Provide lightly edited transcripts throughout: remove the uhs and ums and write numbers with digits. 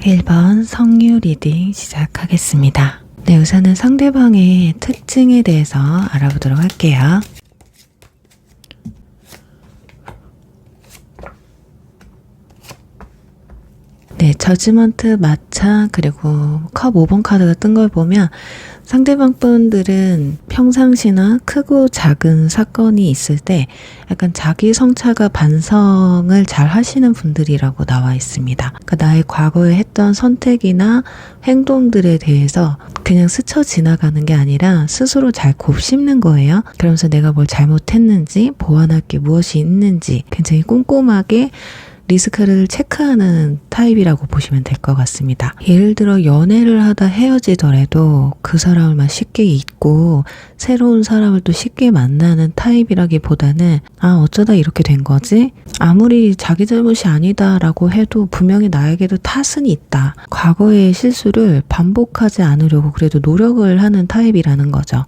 1번 성유 리딩 시작하겠습니다. 네, 우선은 상대방의 특징에 대해서 알아보도록 할게요. 네, 저지먼트, 마차, 그리고 컵 5번 카드가 뜬 걸 보면 상대방 분들은 평상시나 크고 작은 사건이 있을 때 약간 자기 성찰과 반성을 잘 하시는 분들이라고 나와 있습니다. 그러니까 나의 과거에 했던 선택이나 행동들에 대해서 그냥 스쳐 지나가는 게 아니라 스스로 잘 곱씹는 거예요. 그러면서 내가 뭘 잘못했는지, 보완할 게 무엇이 있는지 굉장히 꼼꼼하게 리스크를 체크하는 타입이라고 보시면 될 것 같습니다. 예를 들어 연애를 하다 헤어지더라도 그 사람을만 쉽게 잊고 새로운 사람을 또 쉽게 만나는 타입이라기보다는 어쩌다 이렇게 된 거지? 아무리 자기 잘못이 아니다라고 해도 분명히 나에게도 탓은 있다. 과거의 실수를 반복하지 않으려고 그래도 노력을 하는 타입이라는 거죠.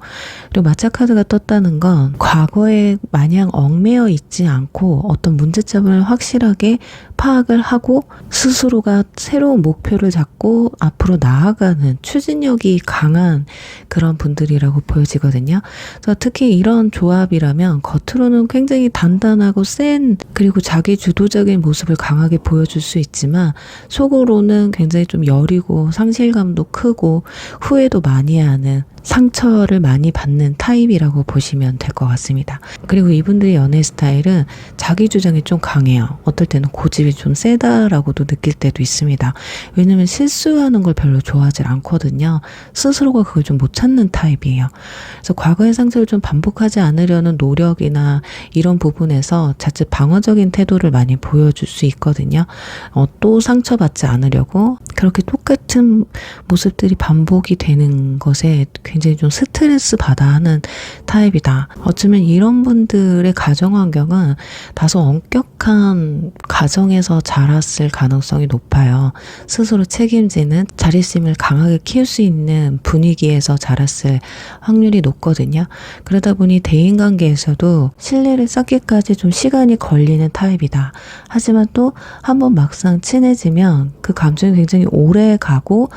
그리고 마차 카드가 떴다는 건 과거에 마냥 얽매여 있지 않고 어떤 문제점을 확실하게 파악을 하고 스스로가 새로운 목표를 잡고 앞으로 나아가는 추진력이 강한 그런 분들이라고 보여지거든요. 그래서 특히 이런 조합이라면 겉으로는 굉장히 단단하고 센 그리고 자기 주도적인 모습을 강하게 보여줄 수 있지만 속으로는 굉장히 좀 여리고 상실감도 크고 후회도 많이 하는 상처를 많이 받는 타입이라고 보시면 될 것 같습니다. 그리고 이분들의 연애 스타일은 자기 주장이 좀 강해요. 어떨 때는 고집이 좀 세다라고도 느낄 때도 있습니다. 왜냐면 실수하는 걸 별로 좋아하지 않거든요. 스스로가 그걸 좀 못 찾는 타입이에요. 그래서 과거의 상처를 좀 반복하지 않으려는 노력이나 이런 부분에서 자칫 방어적인 태도를 많이 보여줄 수 있거든요. 또 상처받지 않으려고 그렇게 똑같은 모습들이 반복이 되는 것에 굉장히 좀 스트레스 받아 하는 타입이다. 어쩌면 이런 분들의 가정 환경은 다소 엄격한 가정에서 자랐을 가능성이 높아요. 스스로 책임지는 자립심을 강하게 키울 수 있는 분위기에서 자랐을 확률이 높거든요. 그러다 보니 대인관계에서도 신뢰를 쌓기까지 좀 시간이 걸리는 타입이다. 하지만 또 한번 막상 친해지면 그 감정이 굉장히 오래 가고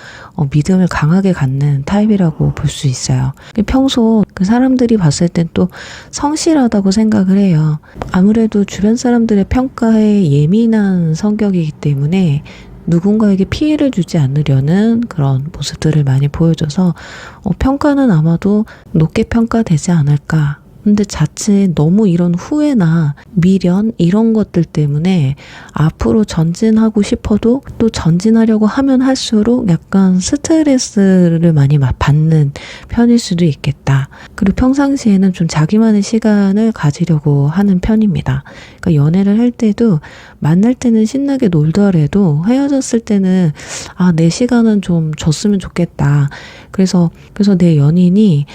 믿음을 강하게 갖는 타입이라고 볼 수 있어요. 평소 그 사람들이 봤을 땐 또 성실하다고 생각을 해요. 아무래도 주변 사람들의 평가에 예민한 성격이기 때문에 누군가에게 피해를 주지 않으려는 그런 모습들을 많이 보여줘서 평가는 아마도 높게 평가되지 않을까. 근데 자칫 너무 이런 후회나 미련 이런 것들 때문에 앞으로 전진하고 싶어도 또 전진하려고 하면 할수록 약간 스트레스를 많이 받는 편일 수도 있겠다. 그리고 평상시에는 좀 자기만의 시간을 가지려고 하는 편입니다. 그러니까 연애를 할 때도 만날 때는 신나게 놀더라도 헤어졌을 때는 내 시간은 좀 줬으면 좋겠다. 그래서 내 연인이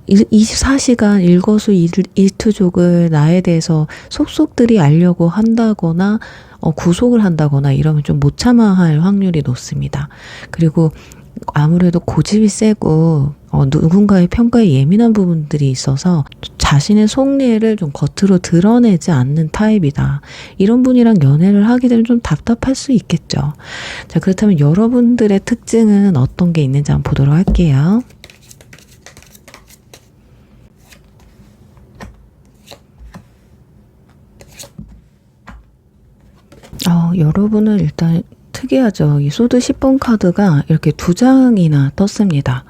24시간 일거수일투족을 나에 대해서 속속들이 알려고 한다거나 구속을 한다거나 이러면 좀 못 참아할 확률이 높습니다. 그리고 아무래도 고집이 세고 누군가의 평가에 예민한 부분들이 있어서 자신의 속내를 좀 겉으로 드러내지 않는 타입이다. 이런 분이랑 연애를 하게 되면 좀 답답할 수 있겠죠. 자, 그렇다면 여러분들의 특징은 어떤 게 있는지 한번 보도록 할게요. 여러분은 일단 특이하죠. 이 소드 10번 카드가 이렇게 2장이나 떴습니다.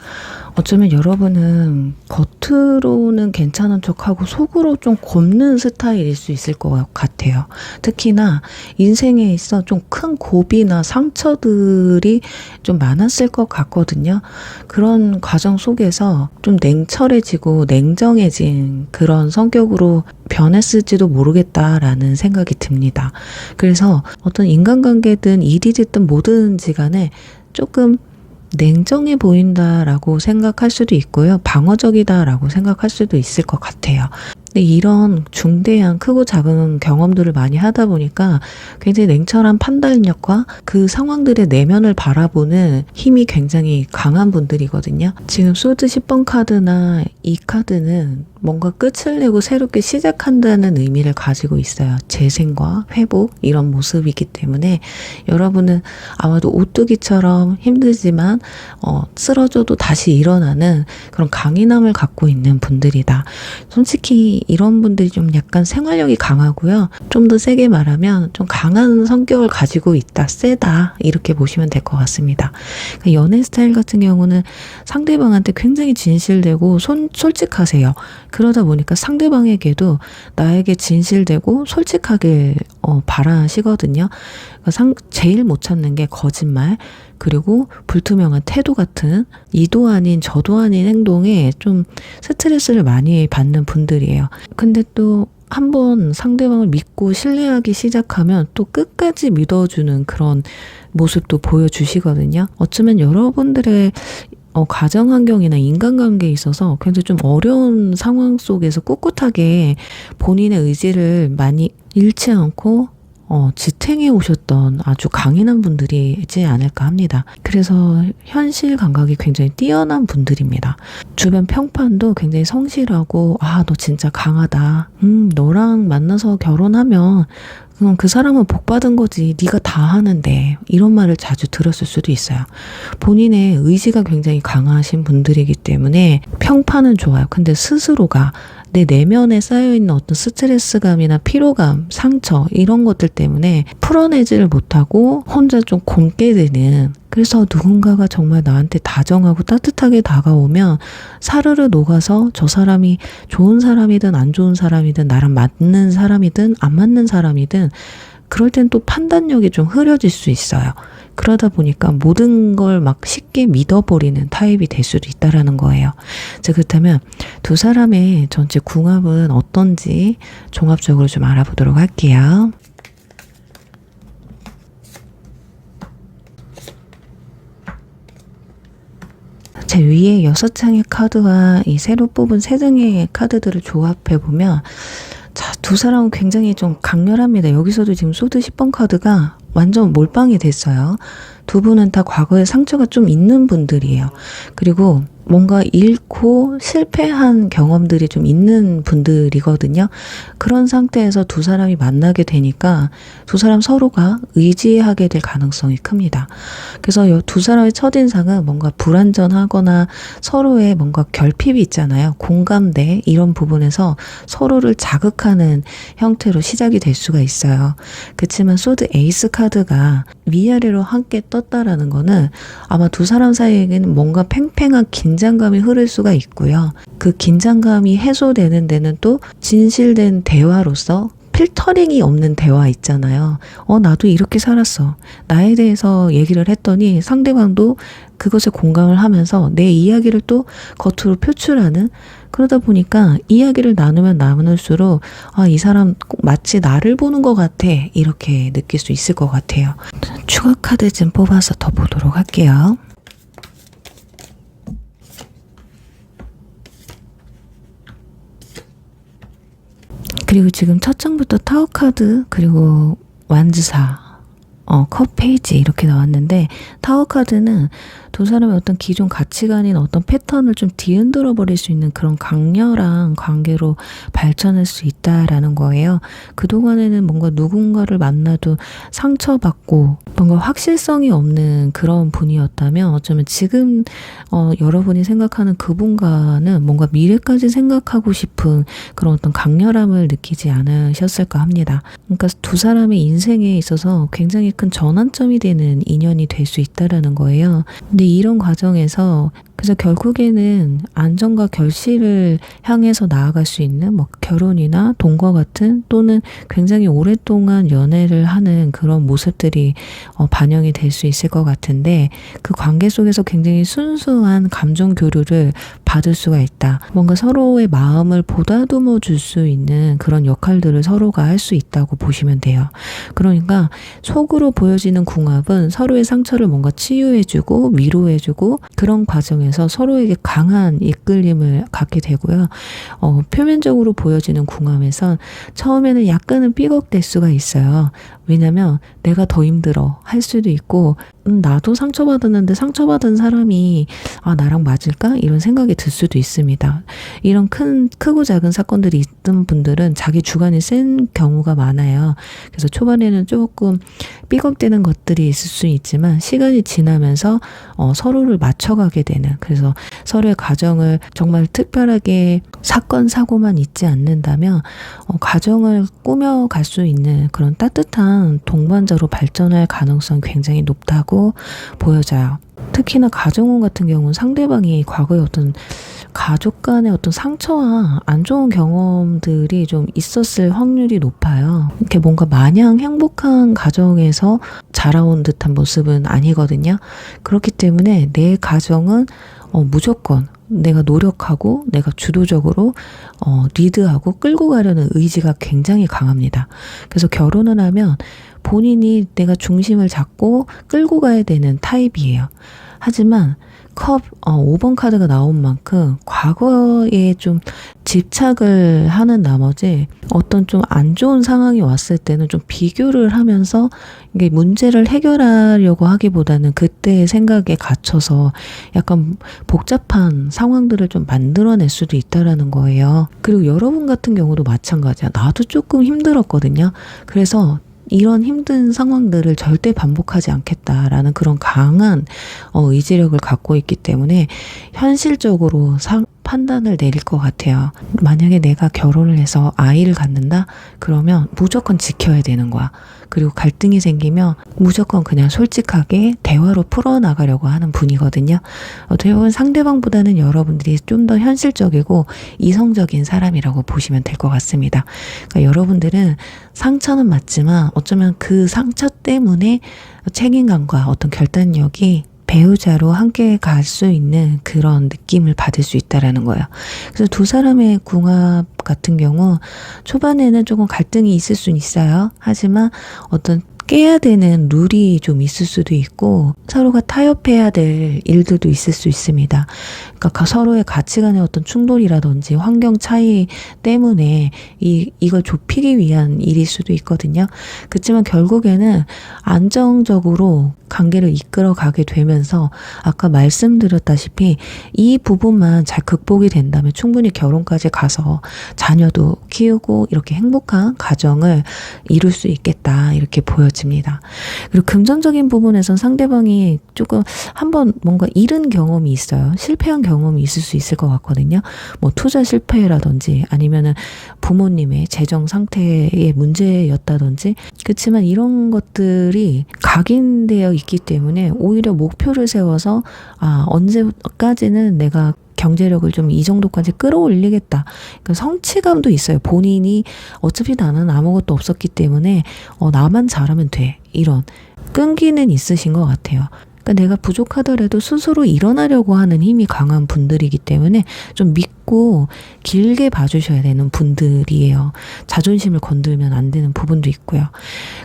어쩌면 여러분은 겉으로는 괜찮은 척하고 속으로 좀 곱는 스타일일 수 있을 것 같아요. 특히나 인생에 있어 좀 큰 고비나 상처들이 좀 많았을 것 같거든요. 그런 과정 속에서 좀 냉철해지고 냉정해진 그런 성격으로 변했을지도 모르겠다라는 생각이 듭니다. 그래서 어떤 인간관계든 일이 됐든 뭐든지 간에 조금 냉정해 보인다라고 생각할 수도 있고요. 방어적이다라고 생각할 수도 있을 것 같아요. 근데 이런 중대한 크고 작은 경험들을 많이 하다 보니까 굉장히 냉철한 판단력과 그 상황들의 내면을 바라보는 힘이 굉장히 강한 분들이거든요. 지금 소드 10번 카드나 이 카드는 뭔가 끝을 내고 새롭게 시작한다는 의미를 가지고 있어요. 재생과 회복 이런 모습이기 때문에 여러분은 아마도 오뚜기처럼 힘들지만 쓰러져도 다시 일어나는 그런 강인함을 갖고 있는 분들이다. 솔직히 이런 분들이 좀 약간 생활력이 강하고요. 좀 더 세게 말하면 좀 강한 성격을 가지고 있다. 세다. 이렇게 보시면 될 것 같습니다. 그러니까 연애 스타일 같은 경우는 상대방한테 굉장히 진실되고 솔직하세요. 그러다 보니까 상대방에게도 나에게 진실되고 솔직하게 바라시거든요. 그러니까 제일 못 참는 게 거짓말, 그리고 불투명한 태도 같은 이도 아닌 저도 아닌 행동에 좀 스트레스를 많이 받는 분들이에요. 근데 또 한번 상대방을 믿고 신뢰하기 시작하면 또 끝까지 믿어주는 그런 모습도 보여주시거든요. 어쩌면 여러분들의 가정 환경이나 인간관계에 있어서 굉장히 좀 어려운 상황 속에서 꿋꿋하게 본인의 의지를 많이 잃지 않고 지탱해 오셨던 아주 강인한 분들이지 않을까 합니다. 그래서 현실 감각이 굉장히 뛰어난 분들입니다. 주변 평판도 굉장히 성실하고 너 진짜 강하다. 너랑 만나서 결혼하면 그럼 그 사람은 복 받은 거지. 네가 다 하는데. 이런 말을 자주 들었을 수도 있어요. 본인의 의지가 굉장히 강하신 분들이기 때문에 평판은 좋아요. 근데 스스로가 내 내면에 쌓여있는 어떤 스트레스감이나 피로감, 상처 이런 것들 때문에 풀어내지를 못하고 혼자 좀 곪게 되는, 그래서 누군가가 정말 나한테 다정하고 따뜻하게 다가오면 사르르 녹아서 저 사람이 좋은 사람이든 안 좋은 사람이든 나랑 맞는 사람이든 안 맞는 사람이든 그럴 땐 또 판단력이 좀 흐려질 수 있어요. 그러다 보니까 모든 걸 막 쉽게 믿어버리는 타입이 될 수도 있다라는 거예요. 자, 그렇다면 두 사람의 전체 궁합은 어떤지 종합적으로 좀 알아보도록 할게요. 제 위에 6장의 카드와 이 새로 뽑은 3장의 카드들을 조합해보면 자, 두 사람은 굉장히 좀 강렬합니다. 여기서도 지금 소드 10번 카드가 완전 몰빵이 됐어요. 두 분은 다 과거에 상처가 좀 있는 분들이에요. 그리고 뭔가 잃고 실패한 경험들이 좀 있는 분들이거든요. 그런 상태에서 두 사람이 만나게 되니까 두 사람 서로가 의지하게 될 가능성이 큽니다. 그래서 두 사람의 첫인상은 뭔가 불완전하거나 서로의 뭔가 결핍이 있잖아요. 공감대 이런 부분에서 서로를 자극하는 형태로 시작이 될 수가 있어요. 그렇지만 소드 에이스 카드가 위아래로 함께 떴다라는 거는 아마 두 사람 사이에는 뭔가 팽팽한 긴장감이 흐를 수가 있고요. 그 긴장감이 해소되는 데는 또 진실된 대화로서 필터링이 없는 대화 있잖아요. 나도 이렇게 살았어. 나에 대해서 얘기를 했더니 상대방도 그것에 공감을 하면서 내 이야기를 또 겉으로 표출하는, 그러다 보니까 이야기를 나누면 나눌수록 이 사람 마치 나를 보는 것 같아 이렇게 느낄 수 있을 것 같아요. 추가 카드 좀 뽑아서 더 보도록 할게요. 그리고 지금 첫 장부터 타워 카드 그리고 완즈사 컵 페이지 이렇게 나왔는데, 타워 카드는 두 사람의 어떤 기존 가치관인 어떤 패턴을 좀 뒤흔들어 버릴 수 있는 그런 강렬한 관계로 발전할 수 있다라는 거예요. 그동안에는 뭔가 누군가를 만나도 상처받고 뭔가 확실성이 없는 그런 분이었다면 어쩌면 지금 여러분이 생각하는 그분과는 뭔가 미래까지 생각하고 싶은 그런 어떤 강렬함을 느끼지 않으셨을까 합니다. 그러니까 두 사람의 인생에 있어서 굉장히 큰 전환점이 되는 인연이 될 수 있다라는 거예요. 근데 이런 과정에서 그래서 결국에는 안정과 결실을 향해서 나아갈 수 있는 뭐 결혼이나 돈과 같은, 또는 굉장히 오랫동안 연애를 하는 그런 모습들이 반영이 될 수 있을 것 같은데, 그 관계 속에서 굉장히 순수한 감정 교류를 받을 수가 있다. 뭔가 서로의 마음을 보다듬어 줄 수 있는 그런 역할들을 서로가 할 수 있다고 보시면 돼요. 그러니까 속으로 보여지는 궁합은 서로의 상처를 뭔가 치유해주고 위로해주고 그런 과정에서 서로에게 강한 이끌림을 갖게 되고요. 표면적으로 보여지는 궁합에선 처음에는 약간은 삐걱댈 수가 있어요. 왜냐면 내가 더 힘들어 할 수도 있고 나도 상처받았는데 상처받은 사람이 나랑 맞을까? 이런 생각이 들 수도 있습니다. 이런 크고 작은 사건들이 있던 분들은 자기 주관이 센 경우가 많아요. 그래서 초반에는 조금 삐걱대는 것들이 있을 수 있지만 시간이 지나면서 서로를 맞춰가게 되는, 그래서 서로의 가정을 정말 특별하게 사건 사고만 있지 않는다면 가정을 꾸며갈 수 있는 그런 따뜻한 동반자로 발전할 가능성이 굉장히 높다고 보여져요. 특히나 가정원 같은 경우는 상대방이 과거에 어떤 가족 간의 어떤 상처와 안 좋은 경험들이 좀 있었을 확률이 높아요. 이렇게 뭔가 마냥 행복한 가정에서 자라온 듯한 모습은 아니거든요. 그렇기 때문에 내 가정은 무조건 내가 노력하고 내가 주도적으로 리드하고 끌고 가려는 의지가 굉장히 강합니다. 그래서 결혼을 하면 본인이 내가 중심을 잡고 끌고 가야 되는 타입이에요. 하지만 5번 카드가 나온 만큼 과거에 좀 집착을 하는 나머지 어떤 좀 안 좋은 상황이 왔을 때는 좀 비교를 하면서 이게 문제를 해결하려고 하기보다는 그때의 생각에 갇혀서 약간 복잡한 상황들을 좀 만들어낼 수도 있다라는 거예요. 그리고 여러분 같은 경우도 마찬가지야. 나도 조금 힘들었거든요. 그래서 이런 힘든 상황들을 절대 반복하지 않겠다라는 그런 강한 의지력을 갖고 있기 때문에 현실적으로 판단을 내릴 것 같아요. 만약에 내가 결혼을 해서 아이를 갖는다? 그러면 무조건 지켜야 되는 거야. 그리고 갈등이 생기면 무조건 그냥 솔직하게 대화로 풀어나가려고 하는 분이거든요. 어떻게 보면 상대방보다는 여러분들이 좀 더 현실적이고 이성적인 사람이라고 보시면 될 것 같습니다. 그러니까 여러분들은 상처는 맞지만 어쩌면 그 상처 때문에 책임감과 어떤 결단력이 배우자로 함께 갈 수 있는 그런 느낌을 받을 수 있다라는 거예요. 그래서 두 사람의 궁합 같은 경우 초반에는 조금 갈등이 있을 수는 있어요. 하지만 어떤 깨야 되는 룰이 좀 있을 수도 있고 서로가 타협해야 될 일들도 있을 수 있습니다. 그러니까 서로의 가치관의 어떤 충돌이라든지 환경 차이 때문에 이걸 좁히기 위한 일일 수도 있거든요. 그렇지만 결국에는 안정적으로 관계를 이끌어 가게 되면서 아까 말씀드렸다시피 이 부분만 잘 극복이 된다면 충분히 결혼까지 가서 자녀도 키우고 이렇게 행복한 가정을 이룰 수 있겠다, 이렇게 보여집니다. 그리고 금전적인 부분에선 상대방이 조금 한번 뭔가 잃은 경험이 있어요. 실패한 경험이 있을 수 있을 것 같거든요. 뭐 투자 실패라든지 아니면은 부모님의 재정 상태의 문제였다든지. 그렇지만 이런 것들이 각인되어 있기 때문에 오히려 목표를 세워서 언제까지는 내가 경제력을 좀 이 정도까지 끌어올리겠다. 그러니까 성취감도 있어요. 본인이 어차피 나는 아무것도 없었기 때문에 나만 잘하면 돼. 이런 끈기는 있으신 것 같아요. 그러니까 내가 부족하더라도 스스로 일어나려고 하는 힘이 강한 분들이기 때문에 좀 믿고 길게 봐주셔야 되는 분들이에요. 자존심을 건들면 안 되는 부분도 있고요.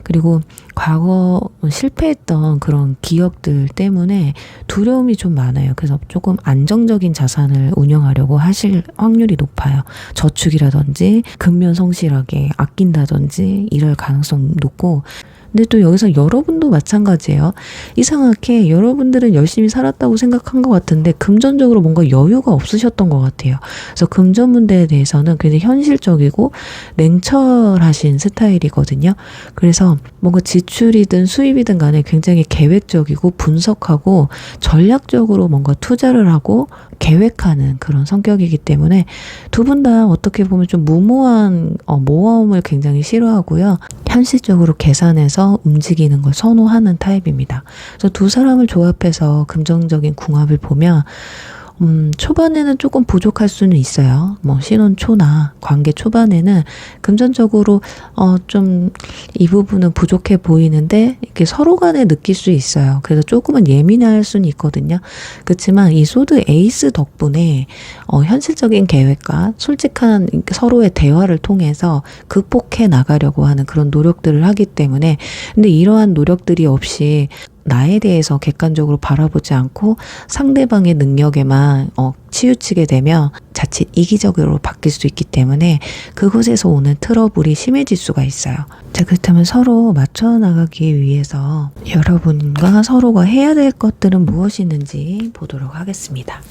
그리고 과거 실패했던 그런 기억들 때문에 두려움이 좀 많아요. 그래서 조금 안정적인 자산을 운영하려고 하실 확률이 높아요. 저축이라든지 근면 성실하게 아낀다든지 이럴 가능성 높고, 근데 또 여기서 여러분도 마찬가지예요. 이상하게 여러분들은 열심히 살았다고 생각한 것 같은데 금전적으로 뭔가 여유가 없으셨던 것 같아요. 그래서 금전 문제에 대해서는 굉장히 현실적이고 냉철하신 스타일이거든요. 그래서 뭔가 지출이든 수입이든 간에 굉장히 계획적이고 분석하고 전략적으로 뭔가 투자를 하고 계획하는 그런 성격이기 때문에 두 분 다 어떻게 보면 좀 무모한 모험을 굉장히 싫어하고요. 현실적으로 계산해서 움직이는 걸 선호하는 타입입니다. 그래서 두 사람을 조합해서 긍정적인 궁합을 보면 초반에는 조금 부족할 수는 있어요. 뭐 신혼 초나 관계 초반에는 금전적으로 좀 이 부분은 부족해 보이는데 이렇게 서로 간에 느낄 수 있어요. 그래서 조금은 예민할 수는 있거든요. 그렇지만 이 소드 에이스 덕분에 현실적인 계획과 솔직한 서로의 대화를 통해서 극복해 나가려고 하는 그런 노력들을 하기 때문에, 근데 이러한 노력들이 없이 나에 대해서 객관적으로 바라보지 않고 상대방의 능력에만 치우치게 되면 자칫 이기적으로 바뀔 수 있기 때문에 그곳에서 오는 트러블이 심해질 수가 있어요. 자, 그렇다면 서로 맞춰 나가기 위해서 여러분과 서로가 해야 될 것들은 무엇이 있는지 보도록 하겠습니다.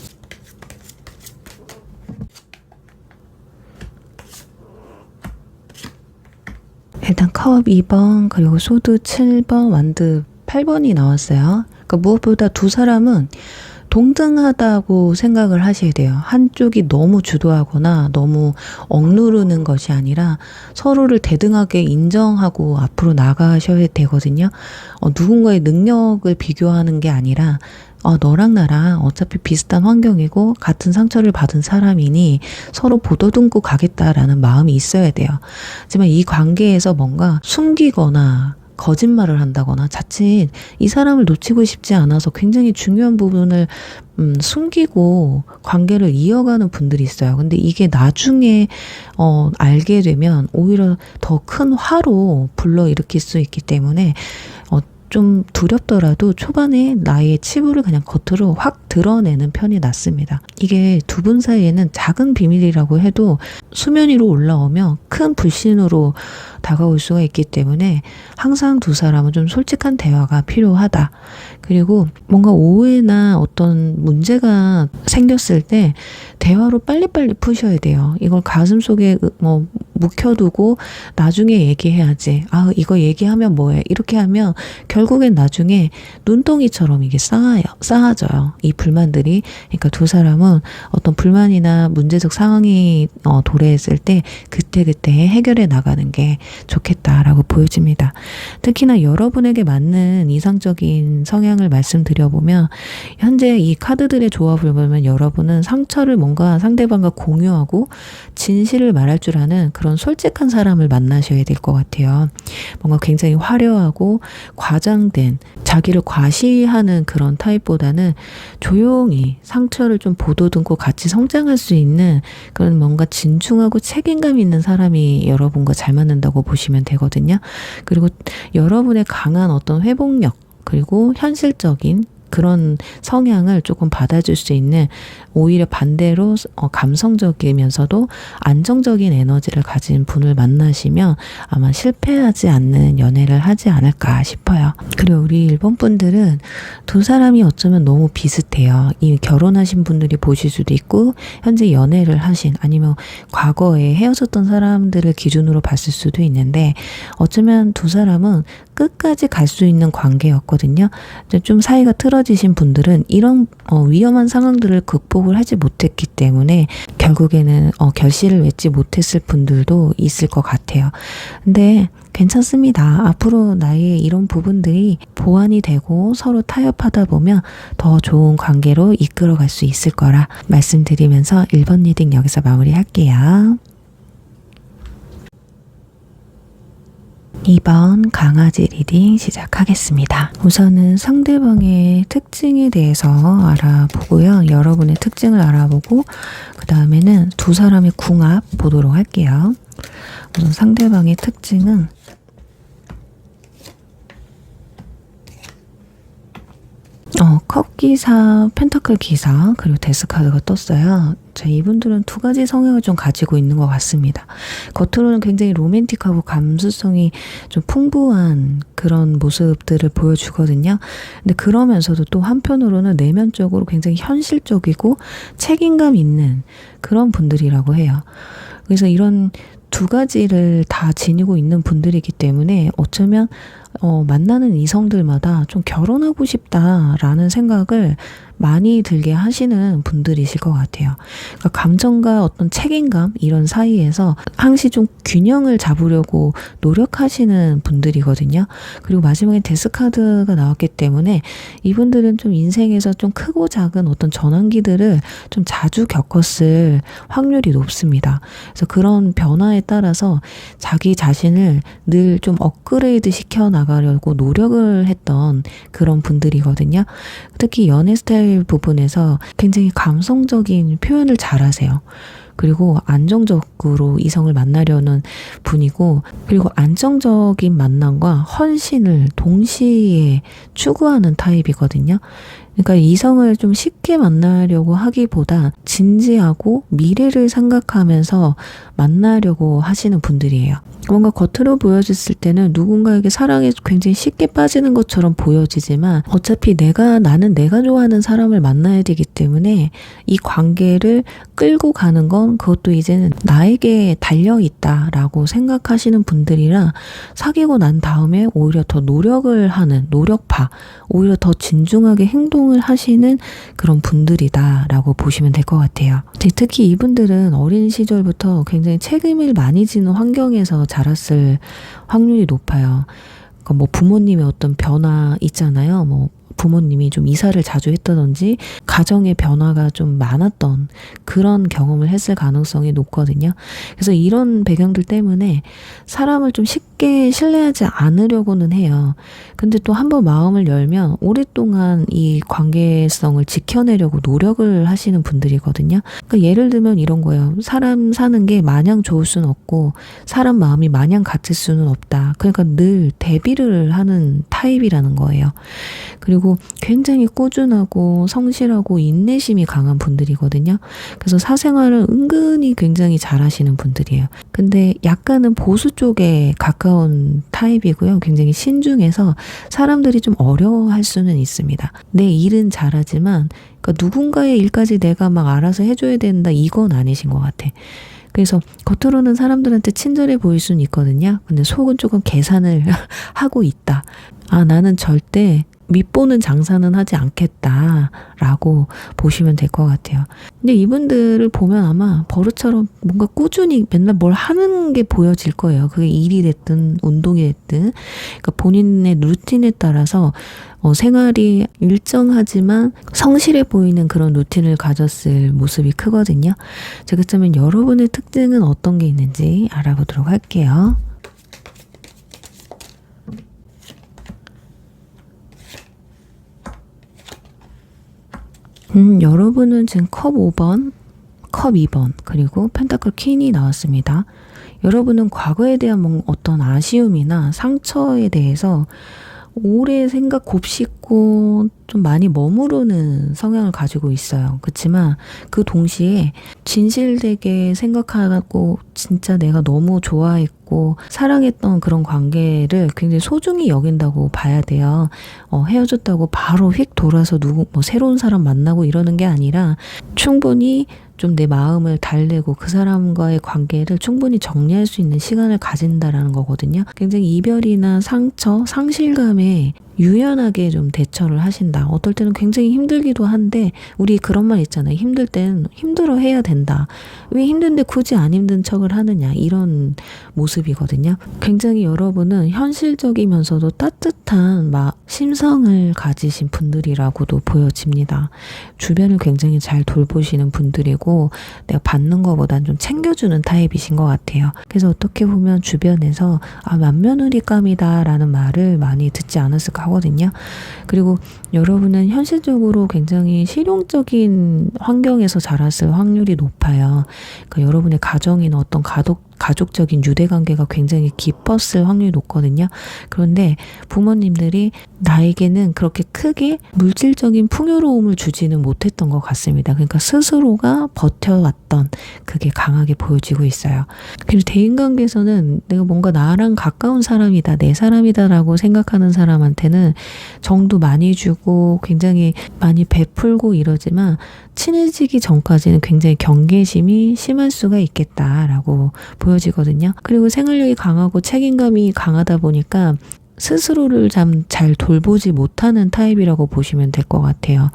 일단 컵 2번, 그리고 소드 7번, 완드 8번이 나왔어요. 그러니까 무엇보다 두 사람은 동등하다고 생각을 하셔야 돼요. 한쪽이 너무 주도하거나 너무 억누르는 것이 아니라 서로를 대등하게 인정하고 앞으로 나가셔야 되거든요. 누군가의 능력을 비교하는 게 아니라 너랑 나랑 어차피 비슷한 환경이고 같은 상처를 받은 사람이니 서로 보더듬고 가겠다라는 마음이 있어야 돼요. 하지만 이 관계에서 뭔가 숨기거나 거짓말을 한다거나 자칫 이 사람을 놓치고 싶지 않아서 굉장히 중요한 부분을 숨기고 관계를 이어가는 분들이 있어요. 근데 이게 나중에 알게 되면 오히려 더 큰 화로 불러일으킬 수 있기 때문에 좀 두렵더라도 초반에 나의 치부를 그냥 겉으로 확 드러내는 편이 낫습니다. 이게 두 분 사이에는 작은 비밀이라고 해도 수면 위로 올라오면 큰 불신으로 다가올 수가 있기 때문에 항상 두 사람은 좀 솔직한 대화가 필요하다. 그리고 뭔가 오해나 어떤 문제가 생겼을 때 대화로 빨리빨리 푸셔야 돼요. 이걸 가슴속에 묵혀두고 나중에 얘기해야지. 이거 얘기하면 뭐해? 이렇게 하면 결국엔 나중에 눈덩이처럼 이게 쌓아져요. 이 불만들이. 그러니까 두 사람은 어떤 불만이나 문제적 상황이 도래했을 때 그때그때 해결해 나가는 게 좋겠다라고 보여집니다. 특히나 여러분에게 맞는 이상적인 성향을 말씀드려보면 현재 이 카드들의 조합을 보면 여러분은 상처를 뭔가 상대방과 공유하고 진실을 말할 줄 아는 그런 솔직한 사람을 만나셔야 될 것 같아요. 뭔가 굉장히 화려하고 과장된 자기를 과시하는 그런 타입보다는 조용히 상처를 좀 보도듬고 같이 성장할 수 있는 그런 뭔가 진중하고 책임감 있는 사람이 여러분과 잘 맞는다고 보시면 되거든요. 그리고 여러분의 강한 어떤 회복력 그리고 현실적인 그런 성향을 조금 받아줄 수 있는 오히려 반대로 감성적이면서도 안정적인 에너지를 가진 분을 만나시면 아마 실패하지 않는 연애를 하지 않을까 싶어요. 그리고 우리 일본 분들은 두 사람이 어쩌면 너무 비슷해요. 이미 결혼하신 분들이 보실 수도 있고 현재 연애를 하신 아니면 과거에 헤어졌던 사람들을 기준으로 봤을 수도 있는데 어쩌면 두 사람은 끝까지 갈 수 있는 관계였거든요. 좀 사이가 틀어지신 분들은 이런 위험한 상황들을 극복을 하지 못했기 때문에 결국에는 결실을 맺지 못했을 분들도 있을 것 같아요. 근데 괜찮습니다. 앞으로 나의 이런 부분들이 보완이 되고 서로 타협하다 보면 더 좋은 관계로 이끌어갈 수 있을 거라 말씀드리면서 1번 리딩 여기서 마무리할게요. 2번 강아지 리딩 시작하겠습니다. 우선은 상대방의 특징에 대해서 알아보고요. 여러분의 특징을 알아보고 그 다음에는 두 사람의 궁합 보도록 할게요. 우선 상대방의 특징은 컵 기사, 펜타클 기사, 그리고 데스 카드가 떴어요. 자, 이분들은 두 가지 성향을 좀 가지고 있는 것 같습니다. 겉으로는 굉장히 로맨틱하고 감수성이 좀 풍부한 그런 모습들을 보여주거든요. 근데 그러면서도 또 한편으로는 내면적으로 굉장히 현실적이고 책임감 있는 그런 분들이라고 해요. 그래서 이런 두 가지를 다 지니고 있는 분들이기 때문에 어쩌면 만나는 이성들마다 좀 결혼하고 싶다라는 생각을 많이 들게 하시는 분들이실 것 같아요. 그러니까 감정과 어떤 책임감 이런 사이에서 항시 좀 균형을 잡으려고 노력하시는 분들이거든요. 그리고 마지막에 데스카드가 나왔기 때문에 이분들은 좀 인생에서 좀 크고 작은 어떤 전환기들을 좀 자주 겪었을 확률이 높습니다. 그래서 그런 변화에 따라서 자기 자신을 늘 좀 업그레이드 시켜 나가려고 노력을 했던 그런 분들이거든요. 특히 연애 스타일 부분에서 굉장히 감성적인 표현을 잘하세요. 그리고 안정적으로 이성을 만나려는 분이고, 그리고 안정적인 만남과 헌신을 동시에 추구하는 타입이거든요. 그러니까 이성을 좀 쉽게 만나려고 하기보다 진지하고 미래를 생각하면서 만나려고 하시는 분들이에요. 뭔가 겉으로 보여졌을 때는 누군가에게 사랑에 굉장히 쉽게 빠지는 것처럼 보여지지만 어차피 나는 내가 좋아하는 사람을 만나야 되기 때문에 이 관계를 끌고 가는 건 그것도 이제는 나에게 달려있다라고 생각하시는 분들이라 사귀고 난 다음에 오히려 더 노력을 하는 노력파, 오히려 더 진중하게 행동을 하시는 그런 분들이다라고 보시면 될 것 같아요. 특히 이분들은 어린 시절부터 굉장히 책임을 많이 지는 환경에서 자랐을 확률이 높아요. 그러니까 뭐 부모님의 어떤 변화 있잖아요. 뭐 부모님이 좀 이사를 자주 했다든지 가정의 변화가 좀 많았던 그런 경험을 했을 가능성이 높거든요. 그래서 이런 배경들 때문에 사람을 좀 쉽게 신뢰하지 않으려고는 해요. 근데 또 한번 마음을 열면 오랫동안 이 관계성을 지켜내려고 노력을 하시는 분들이거든요. 그러니까 예를 들면 이런 거예요. 사람 사는 게 마냥 좋을 수는 없고 사람 마음이 마냥 같을 수는 없다. 그러니까 늘 대비를 하는 타입이라는 거예요. 그리고 굉장히 꾸준하고 성실하고 인내심이 강한 분들이거든요. 그래서 사생활을 은근히 굉장히 잘하시는 분들이에요. 근데 약간은 보수 쪽에 가까운 타입이고요. 굉장히 신중해서 사람들이 좀 어려워할 수는 있습니다. 내 일은 잘하지만 그러니까 누군가의 일까지 내가 막 알아서 해줘야 된다 이건 아니신 것 같아. 그래서 겉으로는 사람들한테 친절해 보일 수는 있거든요. 근데 속은 조금 계산을 하고 있다. 나는 절대 밑보는 장사는 하지 않겠다라고 보시면 될 것 같아요. 근데 이분들을 보면 아마 버릇처럼 뭔가 꾸준히 맨날 뭘 하는 게 보여질 거예요. 그게 일이 됐든 운동이 됐든. 그러니까 본인의 루틴에 따라서 생활이 일정하지만 성실해 보이는 그런 루틴을 가졌을 모습이 크거든요. 자, 그렇다면 여러분의 특징은 어떤 게 있는지 알아보도록 할게요. 여러분은 지금 컵 5번, 컵 2번, 그리고 펜타클 퀸이 나왔습니다. 여러분은 과거에 대한 어떤 아쉬움이나 상처에 대해서 오래 곱씹고 좀 많이 머무르는 성향을 가지고 있어요. 그렇지만 그 동시에 진실되게 생각하고 진짜 내가 너무 좋아했고 사랑했던 그런 관계를 굉장히 소중히 여긴다고 봐야 돼요. 헤어졌다고 바로 휙 돌아서 새로운 사람 만나고 이러는 게 아니라 충분히 좀 내 마음을 달래고 그 사람과의 관계를 충분히 정리할 수 있는 시간을 가진다라는 거거든요. 굉장히 이별이나 상처, 상실감에 유연하게 좀 대처를 하신다. 어떨 때는 굉장히 힘들기도 한데 우리 그런 말 있잖아요. 힘들 땐 힘들어 해야 된다. 왜 힘든데 굳이 안 힘든 척을 하느냐. 이런 모습이거든요. 굉장히 여러분은 현실적이면서도 따뜻한 심성을 가지신 분들이라고도 보여집니다. 주변을 굉장히 잘 돌보시는 분들이고 내가 받는 것보단 좀 챙겨주는 타입이신 것 같아요. 그래서 어떻게 보면 주변에서 맏며느리감이다 라는 말을 많이 듣지 않았을까 하거든요. 그리고 여러분은 현실적으로 굉장히 실용적인 환경에서 자랐을 확률이 높아요. 그러니까 여러분의 가정이나 어떤 가족적인 유대관계가 굉장히 깊었을 확률이 높거든요. 그런데 부모님들이 나에게는 그렇게 크게 물질적인 풍요로움을 주지는 못했던 것 같습니다. 그러니까 스스로가 버텨왔던 그게 강하게 보여지고 있어요. 그리고 대인관계에서는 내가 뭔가 나랑 가까운 사람이다, 내 사람이다라고 생각하는 사람한테는 정도 많이 주고 굉장히 많이 베풀고 이러지만 친해지기 전까지는 굉장히 경계심이 심할 수가 있겠다라고 보여지거든요. 그리고 생활력이 강하고 책임감이 강하다 보니까 스스로를 잘 돌보지 못하는 타입이라고 보시면 될 것 같아요.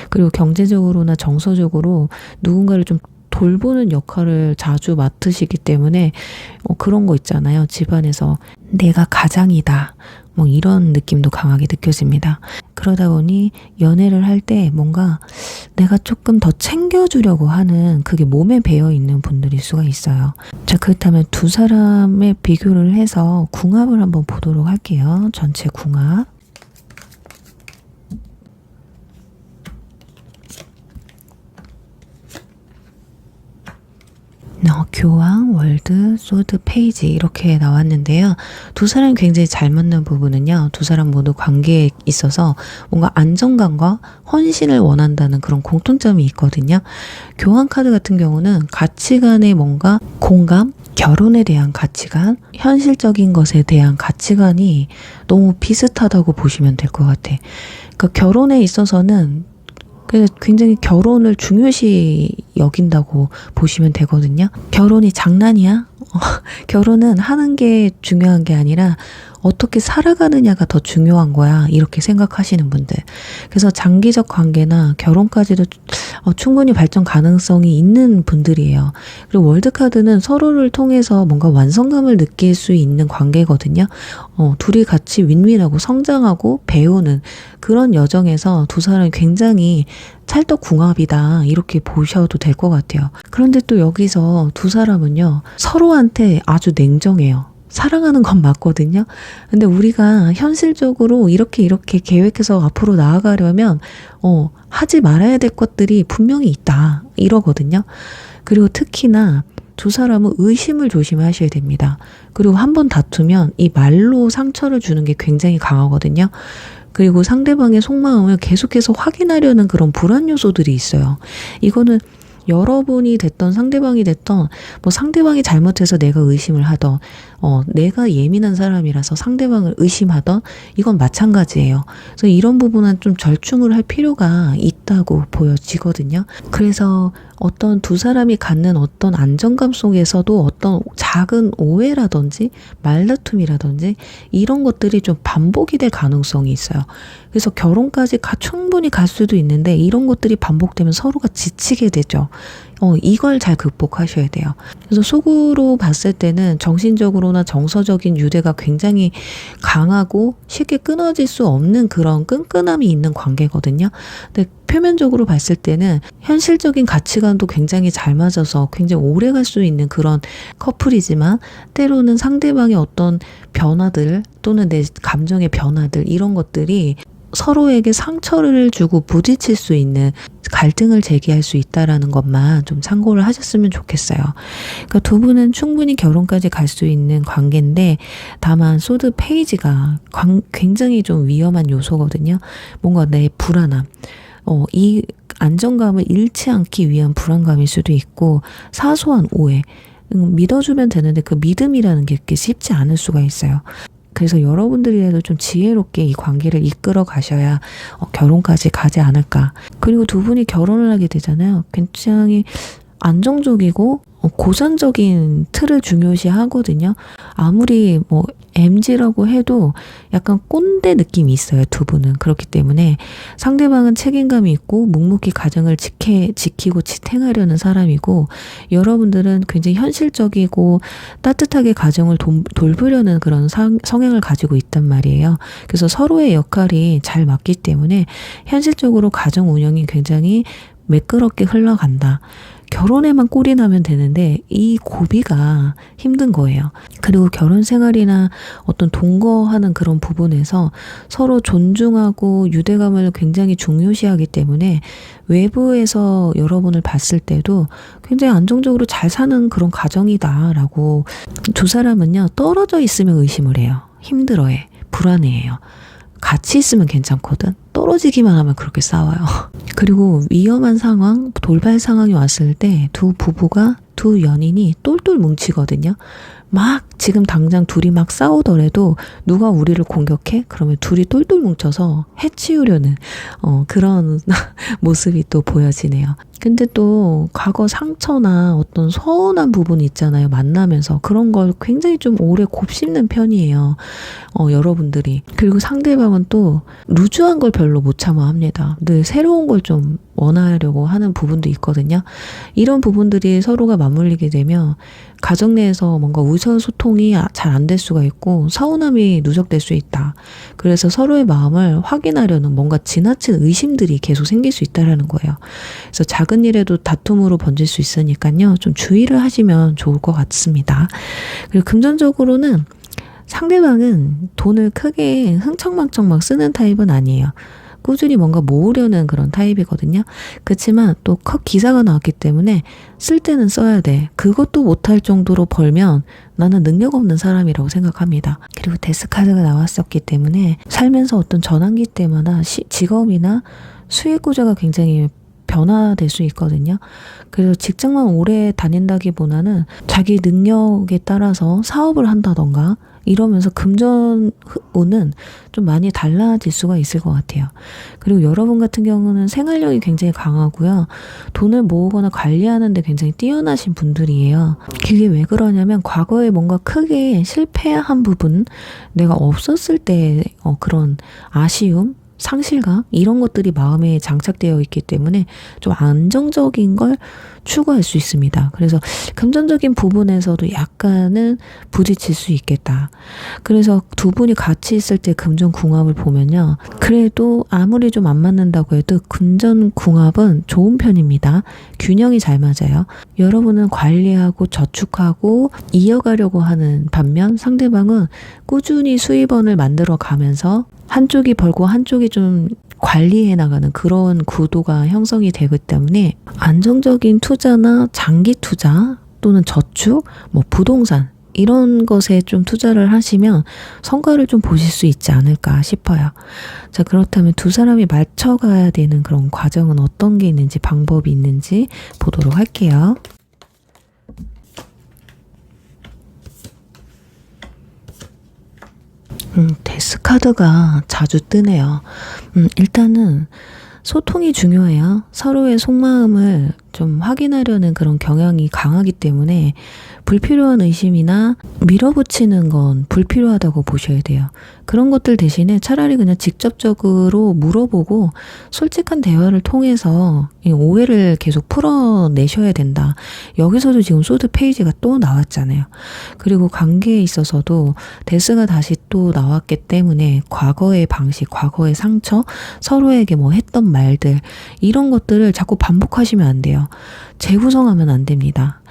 그리고 경제적으로나 정서적으로 누군가를 좀 돌보는 역할을 자주 맡으시기 때문에 그런 거 있잖아요. 집안에서 내가 가장이다. 뭐 이런 느낌도 강하게 느껴집니다. 그러다 보니 연애를 할 때 뭔가 내가 조금 더 챙겨주려고 하는 그게 몸에 배어 있는 분들일 수가 있어요. 자, 그렇다면 두 사람의 비교를 해서 궁합을 한번 보도록 할게요. 전체 궁합. 교황, 월드, 소드, 페이지 이렇게 나왔는데요. 두 사람이 굉장히 잘 맞는 부분은요. 두 사람 모두 관계에 있어서 뭔가 안정감과 헌신을 원한다는 그런 공통점이 있거든요. 교황 카드 같은 경우는 가치관에 뭔가 공감, 결혼에 대한 가치관, 현실적인 것에 대한 가치관이 너무 비슷하다고 보시면 될 것 같아. 그러니까 결혼에 있어서는 굉장히 결혼을 중요시 여긴다고 보시면 되거든요. 결혼이 장난이야? 결혼은 하는 게 중요한 게 아니라 어떻게 살아가느냐가 더 중요한 거야. 이렇게 생각하시는 분들. 그래서 장기적 관계나 결혼까지도 충분히 발전 가능성이 있는 분들이에요. 그리고 월드카드는 서로를 통해서 뭔가 완성감을 느낄 수 있는 관계거든요. 둘이 같이 윈윈하고 성장하고 배우는 그런 여정에서 두 사람이 굉장히 찰떡궁합이다 이렇게 보셔도 될 것 같아요. 그런데 또 여기서 두 사람은요 서로한테 아주 냉정해요. 사랑하는 건 맞거든요. 근데 우리가 현실적으로 이렇게 계획해서 앞으로 나아가려면 하지 말아야 될 것들이 분명히 있다 이러거든요. 그리고 특히나 두 사람은 의심을 조심하셔야 됩니다. 그리고 한번 다투면 이 말로 상처를 주는 게 굉장히 강하거든요. 그리고 상대방의 속마음을 계속해서 확인하려는 그런 불안 요소들이 있어요. 이거는 여러분이 됐던 상대방이 됐던 뭐 상대방이 잘못해서 내가 의심을 하던 내가 예민한 사람이라서 상대방을 의심하던 이건 마찬가지예요. 그래서 이런 부분은 좀 절충을 할 필요가 있다고 보여지거든요. 그래서 어떤 두 사람이 갖는 어떤 안정감 속에서도 어떤 작은 오해라든지 말다툼이라든지 이런 것들이 좀 반복이 될 가능성이 있어요. 그래서 결혼까지 충분히 갈 수도 있는데 이런 것들이 반복되면 서로가 지치게 되죠. 이걸 잘 극복하셔야 돼요. 그래서 속으로 봤을 때는 정신적으로나 정서적인 유대가 굉장히 강하고 쉽게 끊어질 수 없는 그런 끈끈함이 있는 관계거든요. 근데 표면적으로 봤을 때는 현실적인 가치관도 굉장히 잘 맞아서 굉장히 오래 갈 수 있는 그런 커플이지만 때로는 상대방의 어떤 변화들 또는 내 감정의 변화들 이런 것들이 서로에게 상처를 주고 부딪힐 수 있는 갈등을 제기할 수 있다라는 것만 좀 참고를 하셨으면 좋겠어요. 그러니까 두 분은 충분히 결혼까지 갈 수 있는 관계인데 다만 소드 페이지가 굉장히 좀 위험한 요소거든요. 뭔가 내 불안함, 이 안정감을 잃지 않기 위한 불안감일 수도 있고 사소한 오해, 믿어주면 되는데 그 믿음이라는 게 쉽지 않을 수가 있어요. 그래서 여러분들이라도 좀 지혜롭게 이 관계를 이끌어 가셔야 결혼까지 가지 않을까. 그리고 두 분이 결혼을 하게 되잖아요. 굉장히 안정적이고 고전적인 틀을 중요시 하거든요. 아무리 뭐 MZ라고 해도 약간 꼰대 느낌이 있어요. 두 분은. 그렇기 때문에 상대방은 책임감이 있고 묵묵히 가정을 지키고 지탱하려는 사람이고 여러분들은 굉장히 현실적이고 따뜻하게 가정을 돌보려는 그런 성향을 가지고 있단 말이에요. 그래서 서로의 역할이 잘 맞기 때문에 현실적으로 가정 운영이 굉장히 매끄럽게 흘러간다. 결혼에만 꼴이 나면 되는데 이 고비가 힘든 거예요. 그리고 결혼 생활이나 어떤 동거하는 그런 부분에서 서로 존중하고 유대감을 굉장히 중요시하기 때문에 외부에서 여러분을 봤을 때도 굉장히 안정적으로 잘 사는 그런 가정이다라고 두 사람은요 떨어져 있으면 의심을 해요. 힘들어해. 불안해해요. 같이 있으면 괜찮거든. 떨어지기만 하면 그렇게 싸워요. 그리고 위험한 상황, 돌발 상황이 왔을 때 두 부부가 두 연인이 똘똘 뭉치거든요. 막 지금 당장 둘이 막 싸우더라도 누가 우리를 공격해? 그러면 둘이 똘똘 뭉쳐서 해치우려는 그런 모습이 또 보여지네요. 근데 또 과거 상처나 어떤 서운한 부분이 있잖아요. 만나면서 그런 걸 굉장히 좀 오래 곱씹는 편이에요. 여러분들이. 그리고 상대방은 또 루즈한 걸 별로 못 참아 합니다. 늘 새로운 걸 좀 원하려고 하는 부분도 있거든요. 이런 부분들이 서로가 맞물리게 되면 가정 내에서 뭔가 의사소통이 잘 안 될 수가 있고 서운함이 누적될 수 있다. 그래서 서로의 마음을 확인하려는 뭔가 지나친 의심들이 계속 생길 수 있다는 거예요. 그래서 작은 일에도 다툼으로 번질 수 있으니까요. 좀 주의를 하시면 좋을 것 같습니다. 그리고 금전적으로는 상대방은 돈을 크게 흥청망청 막 쓰는 타입은 아니에요. 꾸준히 뭔가 모으려는 그런 타입이거든요. 그렇지만 또 컷 기사가 나왔기 때문에 쓸 때는 써야 돼. 그것도 못할 정도로 벌면 나는 능력 없는 사람이라고 생각합니다. 그리고 데스카드가 나왔었기 때문에 살면서 어떤 전환기 때마다 직업이나 수익 구조가 굉장히 변화될 수 있거든요. 그래서 직장만 오래 다닌다기보다는 자기 능력에 따라서 사업을 한다던가 이러면서 금전운은 좀 많이 달라질 수가 있을 것 같아요. 그리고 여러분 같은 경우는 생활력이 굉장히 강하고요. 돈을 모으거나 관리하는 데 굉장히 뛰어나신 분들이에요. 그게 왜 그러냐면 과거에 뭔가 크게 실패한 부분, 내가 없었을 때 그런 아쉬움, 상실감 이런 것들이 마음에 장착되어 있기 때문에 좀 안정적인 걸 추구할 수 있습니다. 그래서 금전적인 부분에서도 약간은 부딪힐 수 있겠다. 그래서 두 분이 같이 있을 때 금전궁합을 보면요. 그래도 아무리 좀 안 맞는다고 해도 금전궁합은 좋은 편입니다. 균형이 잘 맞아요. 여러분은 관리하고 저축하고 이어가려고 하는 반면 상대방은 꾸준히 수입원을 만들어 가면서 한쪽이 벌고 한쪽이 좀 관리해 나가는 그런 구도가 형성이 되기 때문에 안정적인 투자나 장기 투자 또는 저축, 부동산 이런 것에 좀 투자를 하시면 성과를 좀 보실 수 있지 않을까 싶어요. 자, 그렇다면 두 사람이 맞춰가야 되는 그런 과정은 어떤 게 있는지 방법이 있는지 보도록 할게요. 데스카드가 자주 뜨네요. 일단은 소통이 중요해요. 서로의 속마음을 좀 확인하려는 그런 경향이 강하기 때문에 불필요한 의심이나 밀어붙이는 건 불필요하다고 보셔야 돼요. 그런 것들 대신에 차라리 그냥 직접적으로 물어보고 솔직한 대화를 통해서 이 오해를 계속 풀어내셔야 된다. 여기서도 지금 소드 페이지가 또 나왔잖아요. 그리고 관계에 있어서도 데스가 다시 또 나왔기 때문에 과거의 방식, 과거의 상처, 서로에게 했던 말들 이런 것들을 자꾸 반복하시면 안 돼요. 재구성하면 안 됩니다.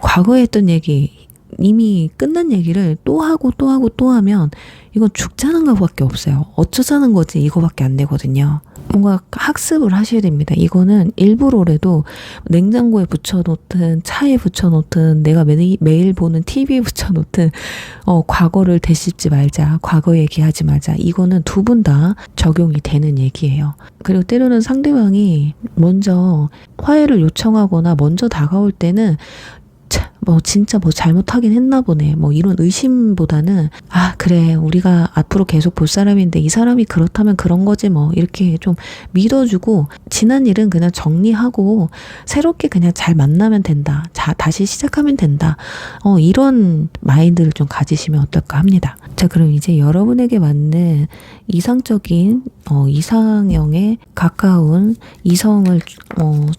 과거에 했던 얘기, 이미 끝난 얘기를 또 하고 또 하고 또 하면 이건 죽자는 것밖에 없어요. 어쩌자는 거지 이거밖에 안 되거든요. 뭔가 학습을 하셔야 됩니다. 이거는 일부러라도 냉장고에 붙여놓든 차에 붙여놓든 내가 매일 보는 TV에 붙여놓든 과거를 되씹지 말자. 과거 얘기하지 말자. 이거는 두 분 다 적용이 되는 얘기예요. 그리고 때로는 상대방이 먼저 화해를 요청하거나 먼저 다가올 때는 진짜 잘못하긴 했나 보네. 이런 의심보다는, 그래. 우리가 앞으로 계속 볼 사람인데 이 사람이 그렇다면 그런 거지 이렇게 좀 믿어주고, 지난 일은 그냥 정리하고, 새롭게 그냥 잘 만나면 된다. 다시 시작하면 된다. 이런 마인드를 좀 가지시면 어떨까 합니다. 자, 그럼 이제 여러분에게 맞는 이상적인, 이상형에 가까운 이성을,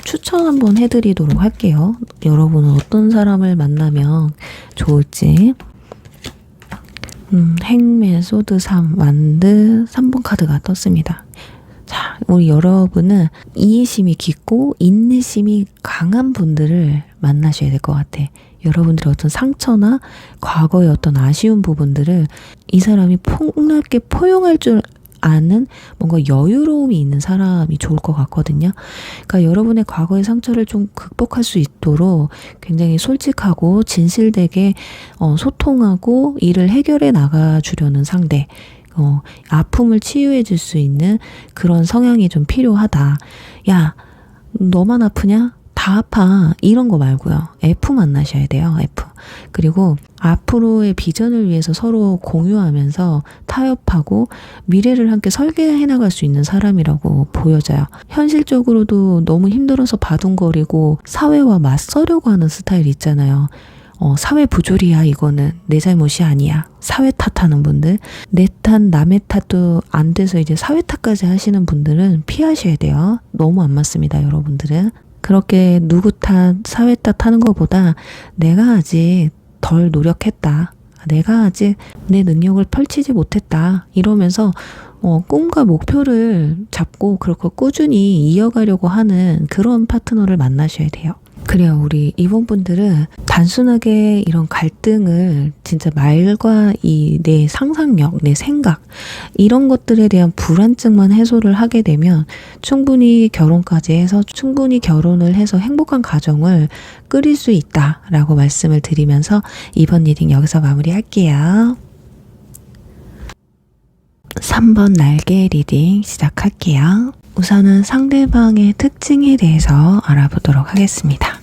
추천 한번 해드리도록 할게요. 여러분은 어떤 사람을 만나면 좋을지. 행맨, 소드 3, 완드 3번 카드가 떴습니다. 자, 우리 여러분은 이해심이 깊고 인내심이 강한 분들을 만나셔야 될 것 같아. 여러분들의 어떤 상처나 과거의 어떤 아쉬운 부분들을 이 사람이 폭넓게 포용할 줄 아는 뭔가 여유로움이 있는 사람이 좋을 것 같거든요. 그러니까 여러분의 과거의 상처를 좀 극복할 수 있도록 굉장히 솔직하고 진실되게 소통하고 일을 해결해 나가주려는 상대, 아픔을 치유해 줄 수 있는 그런 성향이 좀 필요하다. 야, 너만 아프냐? 다 다 아파 이런 거 말고요. F 만나셔야 돼요. F. 그리고 앞으로의 비전을 위해서 서로 공유하면서 타협하고 미래를 함께 설계해 나갈 수 있는 사람이라고 보여져요. 현실적으로도 너무 힘들어서 바둥거리고 사회와 맞서려고 하는 스타일 있잖아요. 사회 부조리야 이거는 내 잘못이 아니야. 사회 탓하는 분들, 내 탓 남의 탓도 안 돼서 이제 사회 탓까지 하시는 분들은 피하셔야 돼요. 너무 안 맞습니다, 여러분들은. 그렇게 누구 탓, 사회 탓 하는 것보다 내가 아직 덜 노력했다. 내가 아직 내 능력을 펼치지 못했다. 이러면서 꿈과 목표를 잡고 그렇게 꾸준히 이어가려고 하는 그런 파트너를 만나셔야 돼요. 그래요. 우리 이분분들은 단순하게 이런 갈등을 진짜 말과 이 내 상상력, 내 생각 이런 것들에 대한 불안증만 해소를 하게 되면 충분히 결혼까지 해서 충분히 결혼을 해서 행복한 가정을 꾸릴 수 있다라고 말씀을 드리면서 이번 리딩 여기서 마무리할게요. 3번 날개 리딩 시작할게요. 우선은 상대방의 특징에 대해서 알아보도록 하겠습니다.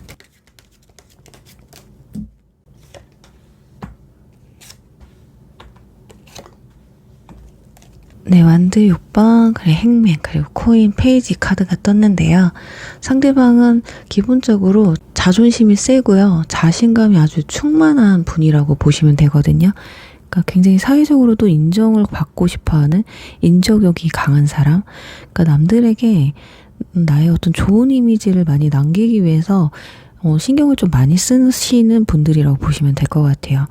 네, 완드 6번, 그리고 행맨, 그리고 코인 페이지 카드가 떴는데요. 상대방은 기본적으로 자존심이 세고요. 자신감이 아주 충만한 분이라고 보시면 되거든요. 그러니까 굉장히 사회적으로도 인정을 받고 싶어하는 인정욕이 강한 사람. 그러니까 남들에게 나의 어떤 좋은 이미지를 많이 남기기 위해서 신경을 좀 많이 쓰시는 분들이라고 보시면 될 것 같아요.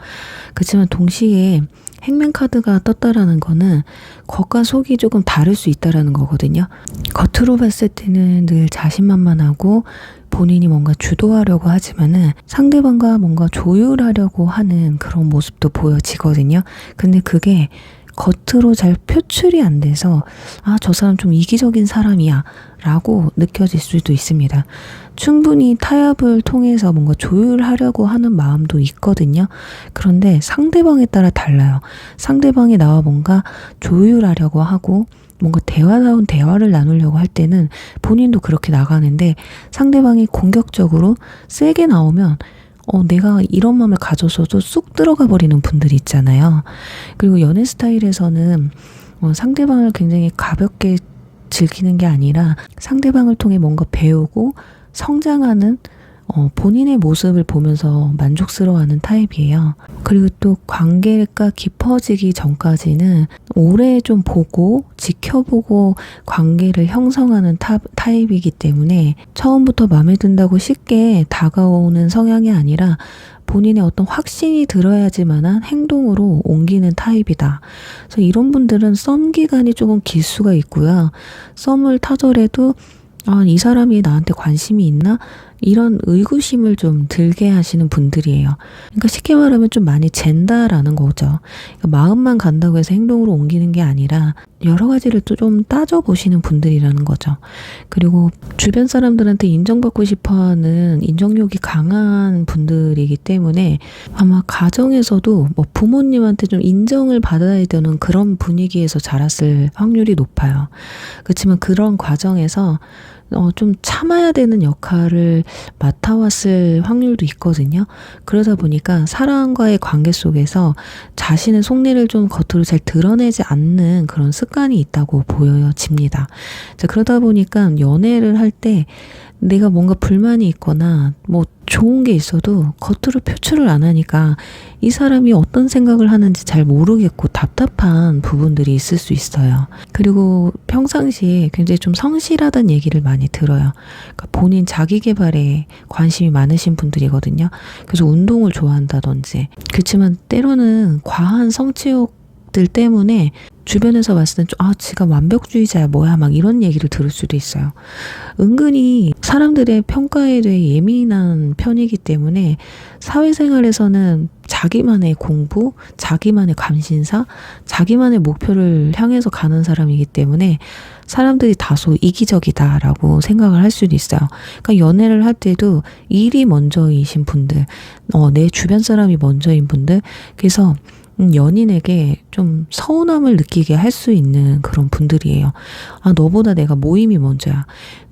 그렇지만 동시에 행맨 카드가 떴다라는 거는 겉과 속이 조금 다를 수 있다라는 거거든요. 겉으로 봤을 때는 늘 자신만만하고 본인이 뭔가 주도하려고 하지만은 상대방과 뭔가 조율하려고 하는 그런 모습도 보여지거든요. 근데 그게 겉으로 잘 표출이 안 돼서 저 사람 좀 이기적인 사람이야 라고 느껴질 수도 있습니다. 충분히 타협을 통해서 뭔가 조율하려고 하는 마음도 있거든요. 그런데 상대방에 따라 달라요. 상대방이 나와 뭔가 조율하려고 하고 뭔가 대화다운 대화를 나누려고 할 때는 본인도 그렇게 나가는데 상대방이 공격적으로 세게 나오면 내가 이런 마음을 가져서도 쑥 들어가 버리는 분들이 있잖아요. 그리고 연애 스타일에서는 상대방을 굉장히 가볍게 즐기는 게 아니라 상대방을 통해 뭔가 배우고 성장하는 본인의 모습을 보면서 만족스러워하는 타입이에요. 그리고 또 관계가 깊어지기 전까지는 오래 좀 보고 지켜보고 관계를 형성하는 타입이기 때문에 처음부터 마음에 든다고 쉽게 다가오는 성향이 아니라 본인의 어떤 확신이 들어야지만한 행동으로 옮기는 타입이다. 그래서 이런 분들은 썸 기간이 조금 길 수가 있고요. 썸을 타더라도 이 사람이 나한테 관심이 있나? 이런 의구심을 좀 들게 하시는 분들이에요. 그러니까 쉽게 말하면 좀 많이 잰다라는 거죠. 그러니까 마음만 간다고 해서 행동으로 옮기는 게 아니라 여러 가지를 또 좀 따져보시는 분들이라는 거죠. 그리고 주변 사람들한테 인정받고 싶어하는 인정욕이 강한 분들이기 때문에 아마 가정에서도 뭐 부모님한테 좀 인정을 받아야 되는 그런 분위기에서 자랐을 확률이 높아요. 그렇지만 그런 과정에서 좀 참아야 되는 역할을 맡아왔을 확률도 있거든요. 그러다 보니까 사람과의 관계 속에서 자신의 속내를 좀 겉으로 잘 드러내지 않는 그런 습관이 있다고 보여집니다. 자, 그러다 보니까 연애를 할 때 내가 뭔가 불만이 있거나 뭐 좋은 게 있어도 겉으로 표출을 안 하니까 이 사람이 어떤 생각을 하는지 잘 모르겠고 답답한 부분들이 있을 수 있어요. 그리고 평상시에 굉장히 좀 성실하다는 얘기를 많이 들어요. 그러니까 본인 자기 개발에 관심이 많으신 분들이거든요. 그래서 운동을 좋아한다든지. 그렇지만 때로는 과한 성취욕들 때문에 주변에서 봤을 땐 지가 완벽주의자야 뭐야 막 이런 얘기를 들을 수도 있어요. 은근히 사람들의 평가에 대해 예민한 편이기 때문에 사회생활에서는 자기만의 공부, 자기만의 관심사, 자기만의 목표를 향해서 가는 사람이기 때문에 사람들이 다소 이기적이다라고 생각을 할 수도 있어요. 그러니까 연애를 할 때도 일이 먼저이신 분들, 내 주변 사람이 먼저인 분들, 그래서 연인에게 좀 서운함을 느끼게 할 수 있는 그런 분들이에요. 아, 너보다 내가 모임이 먼저야.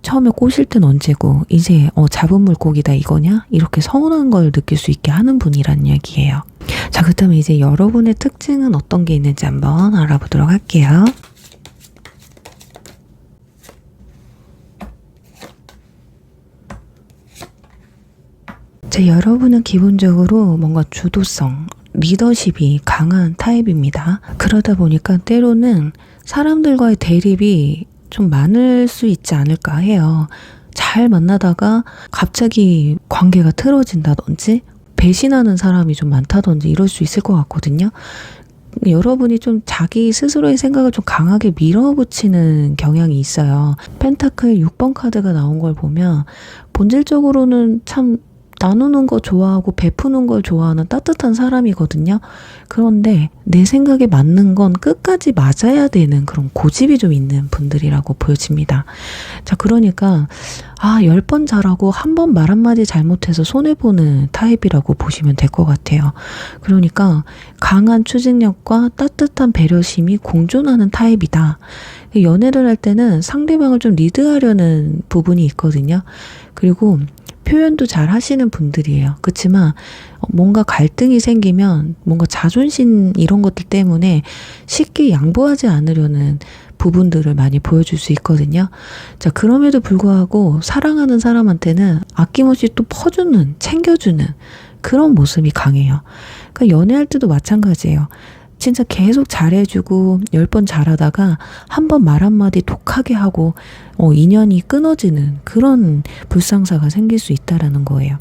처음에 꼬실 땐 언제고 이제 잡은 물고기다 이거냐? 이렇게 서운한 걸 느낄 수 있게 하는 분이란 얘기예요. 자, 그렇다면 이제 여러분의 특징은 어떤 게 있는지 한번 알아보도록 할게요. 자, 여러분은 기본적으로 뭔가 주도성, 리더십이 강한 타입입니다. 그러다 보니까 때로는 사람들과의 대립이 좀 많을 수 있지 않을까 해요. 잘 만나다가 갑자기 관계가 틀어진다든지 배신하는 사람이 좀 많다든지 이럴 수 있을 것 같거든요. 여러분이 좀 자기 스스로의 생각을 좀 강하게 밀어붙이는 경향이 있어요. 펜타클 6번 카드가 나온 걸 보면 본질적으로는 참 나누는 거 좋아하고 베푸는 걸 좋아하는 따뜻한 사람이거든요. 그런데 내 생각에 맞는 건 끝까지 맞아야 되는 그런 고집이 좀 있는 분들이라고 보여집니다. 자, 그러니까 10번 잘하고 한 번 말 한마디 잘못해서 손해보는 타입이라고 보시면 될 것 같아요. 그러니까 강한 추진력과 따뜻한 배려심이 공존하는 타입이다. 연애를 할 때는 상대방을 좀 리드하려는 부분이 있거든요. 그리고 표현도 잘 하시는 분들이에요. 그렇지만 뭔가 갈등이 생기면 뭔가 자존심 이런 것들 때문에 쉽게 양보하지 않으려는 부분들을 많이 보여줄 수 있거든요. 자, 그럼에도 불구하고 사랑하는 사람한테는 아낌없이 또 퍼주는, 챙겨주는 그런 모습이 강해요. 그러니까 연애할 때도 마찬가지예요. 진짜 계속 잘해주고 10번 잘하다가 한 번 말 한마디 독하게 하고 인연이 끊어지는 그런 불상사가 생길 수 있다라는 거예요.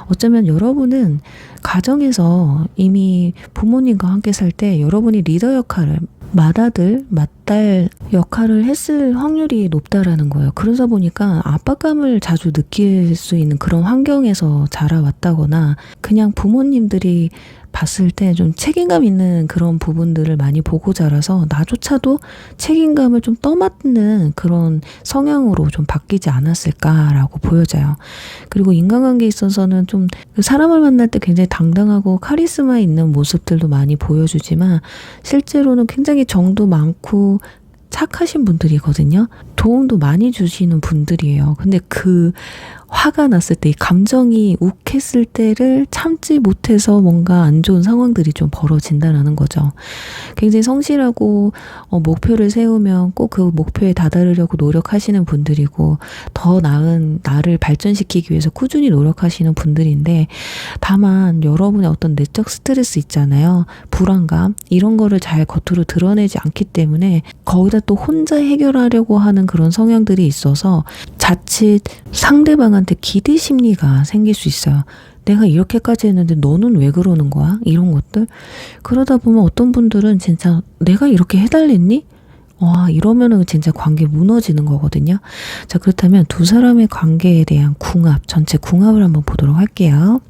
어쩌면 여러분은 가정에서 이미 부모님과 함께 살 때 여러분이 리더 역할을 맏아들, 맏딸 역할을 했을 확률이 높다라는 거예요. 그러다 보니까 압박감을 자주 느낄 수 있는 그런 환경에서 자라왔다거나 그냥 부모님들이 봤을 때 좀 책임감 있는 그런 부분들을 많이 보고 자라서 나조차도 책임감을 좀 떠맡는 그런 성향으로 좀 바뀌지 않았을까라고 보여져요. 그리고 인간관계에 있어서는 좀 사람을 만날 때 굉장히 당당하고 카리스마 있는 모습들도 많이 보여주지만 실제로는 굉장히 정도 많고 착하신 분들이거든요. 도움도 많이 주시는 분들이에요. 근데 그 화가 났을 때, 이 감정이 욱했을 때를 참지 못해서 뭔가 안 좋은 상황들이 좀 벌어진다는 거죠. 굉장히 성실하고 목표를 세우면 꼭 그 목표에 다다르려고 노력하시는 분들이고 더 나은 나를 발전시키기 위해서 꾸준히 노력하시는 분들인데 다만 여러분의 어떤 내적 스트레스 있잖아요. 불안감 이런 거를 잘 겉으로 드러내지 않기 때문에 거기다 또 혼자 해결하려고 하는 그런 성향들이 있어서 자칫 상대방한테 기대 심리가 생길 수 있어요. 내가 이렇게까지 했는데 너는 왜 그러는 거야? 이런 것들. 그러다 보면 어떤 분들은 진짜 내가 이렇게 해달랬니? 와, 이러면은 진짜 관계 무너지는 거거든요. 자, 그렇다면 두 사람의 관계에 대한 궁합, 전체 궁합을 한번 보도록 할게요.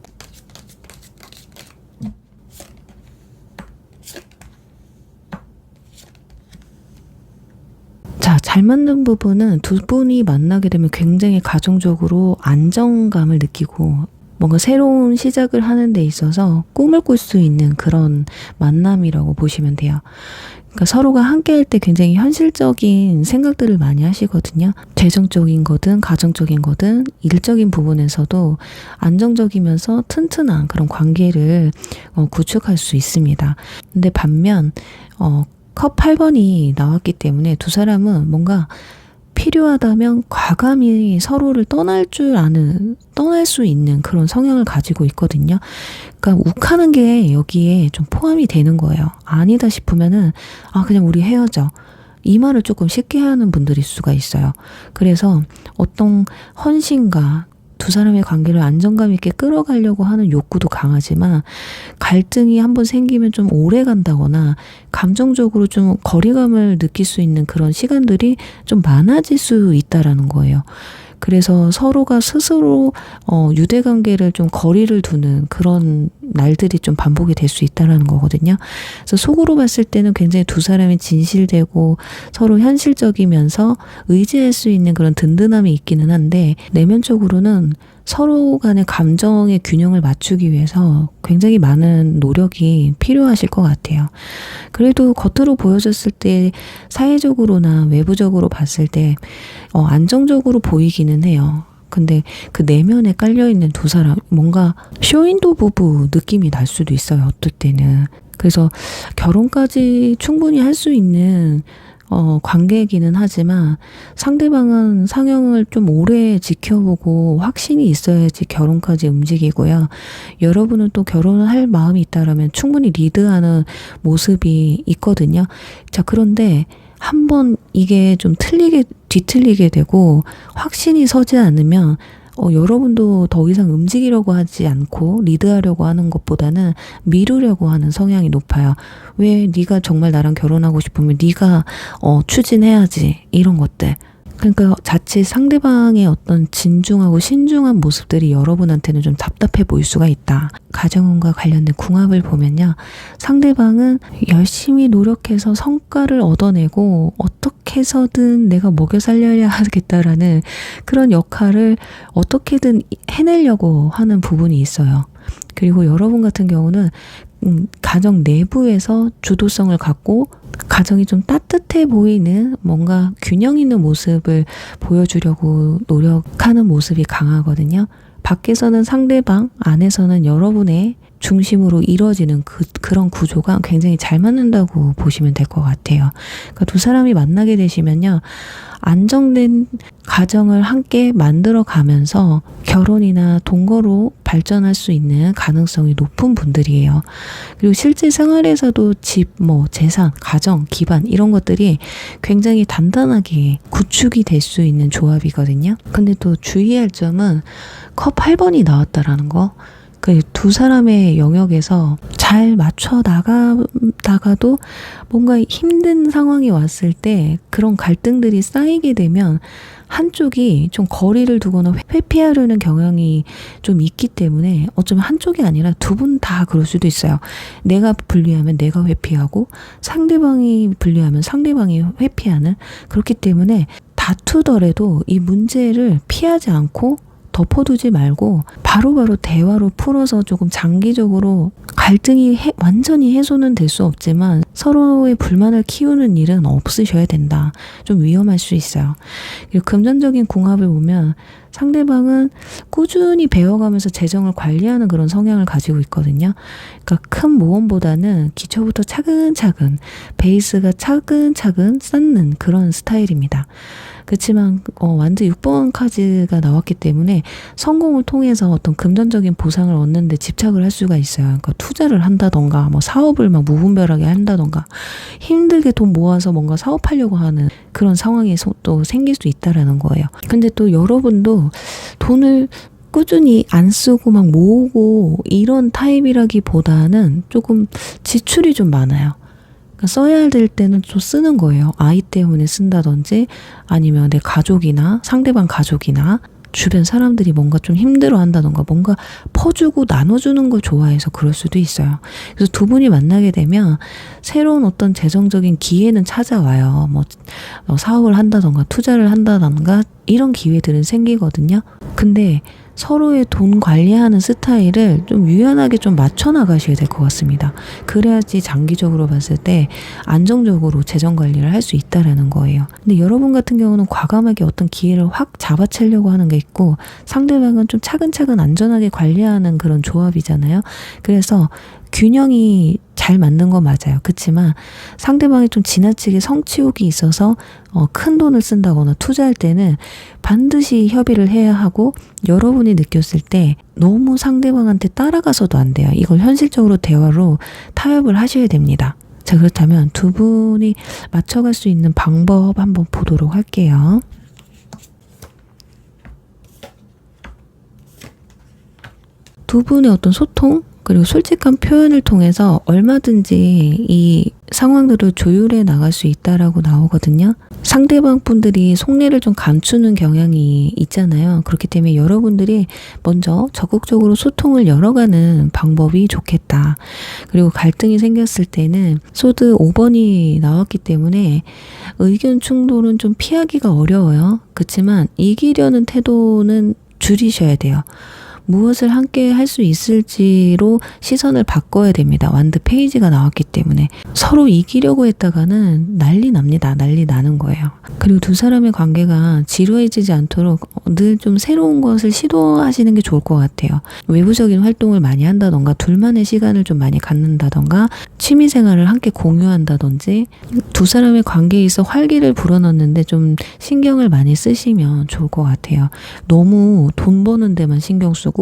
자, 잘 맞는 부분은 두 분이 만나게 되면 굉장히 가정적으로 안정감을 느끼고 뭔가 새로운 시작을 하는 데 있어서 꿈을 꿀 수 있는 그런 만남이라고 보시면 돼요. 그러니까 서로가 함께 할 때 굉장히 현실적인 생각들을 많이 하시거든요. 재정적인 거든 가정적인 거든 일적인 부분에서도 안정적이면서 튼튼한 그런 관계를 구축할 수 있습니다. 근데 반면 컵 8번이 나왔기 때문에 두 사람은 뭔가 필요하다면 과감히 서로를 떠날 수 있는 그런 성향을 가지고 있거든요. 그러니까 욱하는 게 여기에 좀 포함이 되는 거예요. 아니다 싶으면은 그냥 우리 헤어져. 이 말을 조금 쉽게 하는 분들일 수가 있어요. 그래서 어떤 헌신과 두 사람의 관계를 안정감 있게 끌어가려고 하는 욕구도 강하지만 갈등이 한번 생기면 좀 오래 간다거나 감정적으로 좀 거리감을 느낄 수 있는 그런 시간들이 좀 많아질 수 있다라는 거예요. 그래서 서로가 스스로 유대관계를 좀 거리를 두는 그런 날들이 좀 반복이 될 수 있다라는 거거든요. 그래서 속으로 봤을 때는 굉장히 두 사람이 진실되고 서로 현실적이면서 의지할 수 있는 그런 든든함이 있기는 한데, 내면적으로는 서로 간의 감정의 균형을 맞추기 위해서 굉장히 많은 노력이 필요하실 것 같아요. 그래도 겉으로 보여졌을 때 사회적으로나 외부적으로 봤을 때 안정적으로 보이기는 해요. 근데 그 내면에 깔려있는 두 사람, 뭔가 쇼윈도 부부 느낌이 날 수도 있어요, 어떨 때는. 그래서 결혼까지 충분히 할 수 있는 관계이기는 하지만, 상대방은 상형을 좀 오래 지켜보고 확신이 있어야지 결혼까지 움직이고요. 여러분은 또 결혼을 할 마음이 있다라면 충분히 리드하는 모습이 있거든요. 자, 그런데 한번 이게 좀 뒤틀리게 되고 확신이 서지 않으면 여러분도 더 이상 움직이려고 하지 않고 리드하려고 하는 것보다는 미루려고 하는 성향이 높아요. 왜? 네가 정말 나랑 결혼하고 싶으면 네가 추진해야지, 이런 것들. 그러니까 자칫 상대방의 어떤 진중하고 신중한 모습들이 여러분한테는 좀 답답해 보일 수가 있다. 가정운과 관련된 궁합을 보면요, 상대방은 열심히 노력해서 성과를 얻어내고 어떻게 해서든 내가 먹여 살려야 하겠다라는 그런 역할을 어떻게든 해내려고 하는 부분이 있어요. 그리고 여러분 같은 경우는 가정 내부에서 주도성을 갖고 가정이 좀 따뜻해 보이는, 뭔가 균형 있는 모습을 보여주려고 노력하는 모습이 강하거든요. 밖에서는 상대방, 안에서는 여러분의 중심으로 이루어지는 그런 구조가 굉장히 잘 맞는다고 보시면 될 것 같아요. 그러니까 두 사람이 만나게 되시면요, 안정된 가정을 함께 만들어 가면서 결혼이나 동거로 발전할 수 있는 가능성이 높은 분들이에요. 그리고 실제 생활에서도 집, 재산, 가정, 기반, 이런 것들이 굉장히 단단하게 구축이 될 수 있는 조합이거든요. 근데 또 주의할 점은 컵 8번이 나왔다라는 거. 그 두 사람의 영역에서 잘 맞춰 나가다가도 뭔가 힘든 상황이 왔을 때 그런 갈등들이 쌓이게 되면 한쪽이 좀 거리를 두거나 회피하려는 경향이 좀 있기 때문에, 어쩌면 한쪽이 아니라 두 분 다 그럴 수도 있어요. 내가 불리하면 내가 회피하고 상대방이 불리하면 상대방이 회피하는, 그렇기 때문에 다투더라도 이 문제를 피하지 않고 덮어두지 말고 바로바로 대화로 풀어서 조금 장기적으로 갈등이 완전히 해소는 될 수 없지만 서로의 불만을 키우는 일은 없으셔야 된다. 좀 위험할 수 있어요. 그리고 금전적인 궁합을 보면 상대방은 꾸준히 배워가면서 재정을 관리하는 그런 성향을 가지고 있거든요. 그러니까 큰 모험보다는 기초부터 차근차근, 베이스가 차근차근 쌓는 그런 스타일입니다. 그렇지만 완전 6번 카드가 나왔기 때문에 성공을 통해서 어떤 금전적인 보상을 얻는 데 집착을 할 수가 있어요. 그러니까 투자를 한다던가 사업을 막 무분별하게 한다던가 힘들게 돈 모아서 뭔가 사업하려고 하는 그런 상황이 또 생길 수 있다라는 거예요. 근데 또 여러분도 돈을 꾸준히 안 쓰고 막 모으고 이런 타입이라기보다는 조금 지출이 좀 많아요. 그러니까 써야 될 때는 좀 쓰는 거예요. 아이 때문에 쓴다든지, 아니면 내 가족이나 상대방 가족이나 주변 사람들이 뭔가 좀 힘들어 한다던가 뭔가 퍼주고 나눠주는 걸 좋아해서 그럴 수도 있어요. 그래서 두 분이 만나게 되면 새로운 어떤 재정적인 기회는 찾아와요. 사업을 한다던가 투자를 한다던가 이런 기회들은 생기거든요. 근데 서로의 돈 관리하는 스타일을 좀 유연하게 좀 맞춰 나가셔야 될 것 같습니다. 그래야지 장기적으로 봤을 때 안정적으로 재정 관리를 할 수 있다라는 거예요. 근데 여러분 같은 경우는 과감하게 어떤 기회를 확 잡아채려고 하는 게 있고, 상대방은 좀 차근차근 안전하게 관리하는 그런 조합이잖아요. 그래서 균형이 잘 맞는 건 맞아요. 그렇지만 상대방이 좀 지나치게 성취욕이 있어서 큰 돈을 쓴다거나 투자할 때는 반드시 협의를 해야 하고, 여러분이 느꼈을 때 너무 상대방한테 따라가서도 안 돼요. 이걸 현실적으로 대화로 타협을 하셔야 됩니다. 자, 그렇다면 두 분이 맞춰갈 수 있는 방법 한번 보도록 할게요. 두 분의 어떤 소통, 그리고 솔직한 표현을 통해서 얼마든지 이 상황들을 조율해 나갈 수 있다라고 나오거든요. 상대방 분들이 속내를 좀 감추는 경향이 있잖아요. 그렇기 때문에 여러분들이 먼저 적극적으로 소통을 열어가는 방법이 좋겠다. 그리고 갈등이 생겼을 때는 소드 5번이 나왔기 때문에 의견 충돌은 좀 피하기가 어려워요. 그렇지만 이기려는 태도는 줄이셔야 돼요. 무엇을 함께 할 수 있을지로 시선을 바꿔야 됩니다. 완드 페이지가 나왔기 때문에 서로 이기려고 했다가는 난리 납니다. 난리 나는 거예요. 그리고 두 사람의 관계가 지루해지지 않도록 늘 좀 새로운 것을 시도하시는 게 좋을 것 같아요. 외부적인 활동을 많이 한다던가 둘만의 시간을 좀 많이 갖는다던가 취미생활을 함께 공유한다든지 두 사람의 관계에 있어 활기를 불어넣는데 좀 신경을 많이 쓰시면 좋을 것 같아요. 너무 돈 버는 데만 신경 쓰고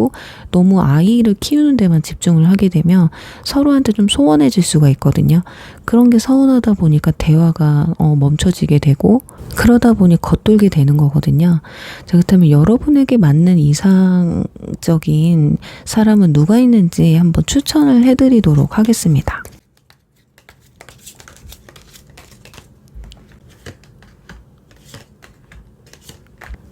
너무 아이를 키우는 데만 집중을 하게 되면 서로한테 좀 소원해질 수가 있거든요. 그런 게 서운하다 보니까 대화가 멈춰지게 되고 그러다 보니 겉돌게 되는 거거든요. 자, 그렇다면 여러분에게 맞는 이상적인 사람은 누가 있는지 한번 추천을 해드리도록 하겠습니다.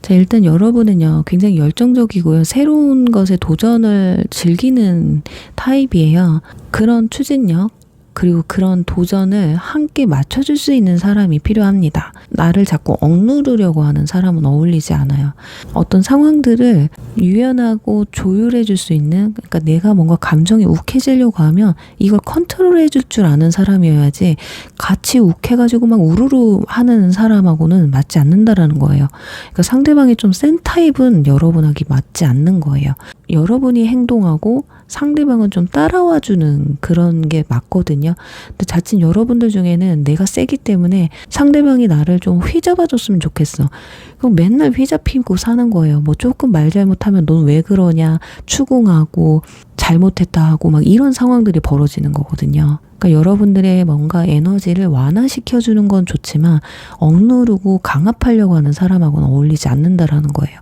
자, 일단 여러분은요, 굉장히 열정적이고요. 새로운 것에 도전을 즐기는 타입이에요. 그런 추진력, 그리고 그런 도전을 함께 맞춰줄 수 있는 사람이 필요합니다. 나를 자꾸 억누르려고 하는 사람은 어울리지 않아요. 어떤 상황들을 유연하고 조율해줄 수 있는, 그러니까 내가 뭔가 감정이 욱해지려고 하면 이걸 컨트롤해줄 줄 아는 사람이어야지 같이 욱해가지고 막 우르르 하는 사람하고는 맞지 않는다라는 거예요. 그러니까 상대방이 좀 센 타입은 여러분하기 맞지 않는 거예요. 여러분이 행동하고 상대방은 좀 따라와주는 그런 게 맞거든요. 근데 자칫 여러분들 중에는 내가 세기 때문에 상대방이 나를 좀 휘잡아줬으면 좋겠어. 그럼 맨날 휘잡히고 사는 거예요. 뭐 조금 말 잘못하면 넌 왜 그러냐 추궁하고 잘못했다 하고 막 이런 상황들이 벌어지는 거거든요. 그러니까 여러분들의 뭔가 에너지를 완화시켜주는 건 좋지만 억누르고 강압하려고 하는 사람하고는 어울리지 않는다라는 거예요.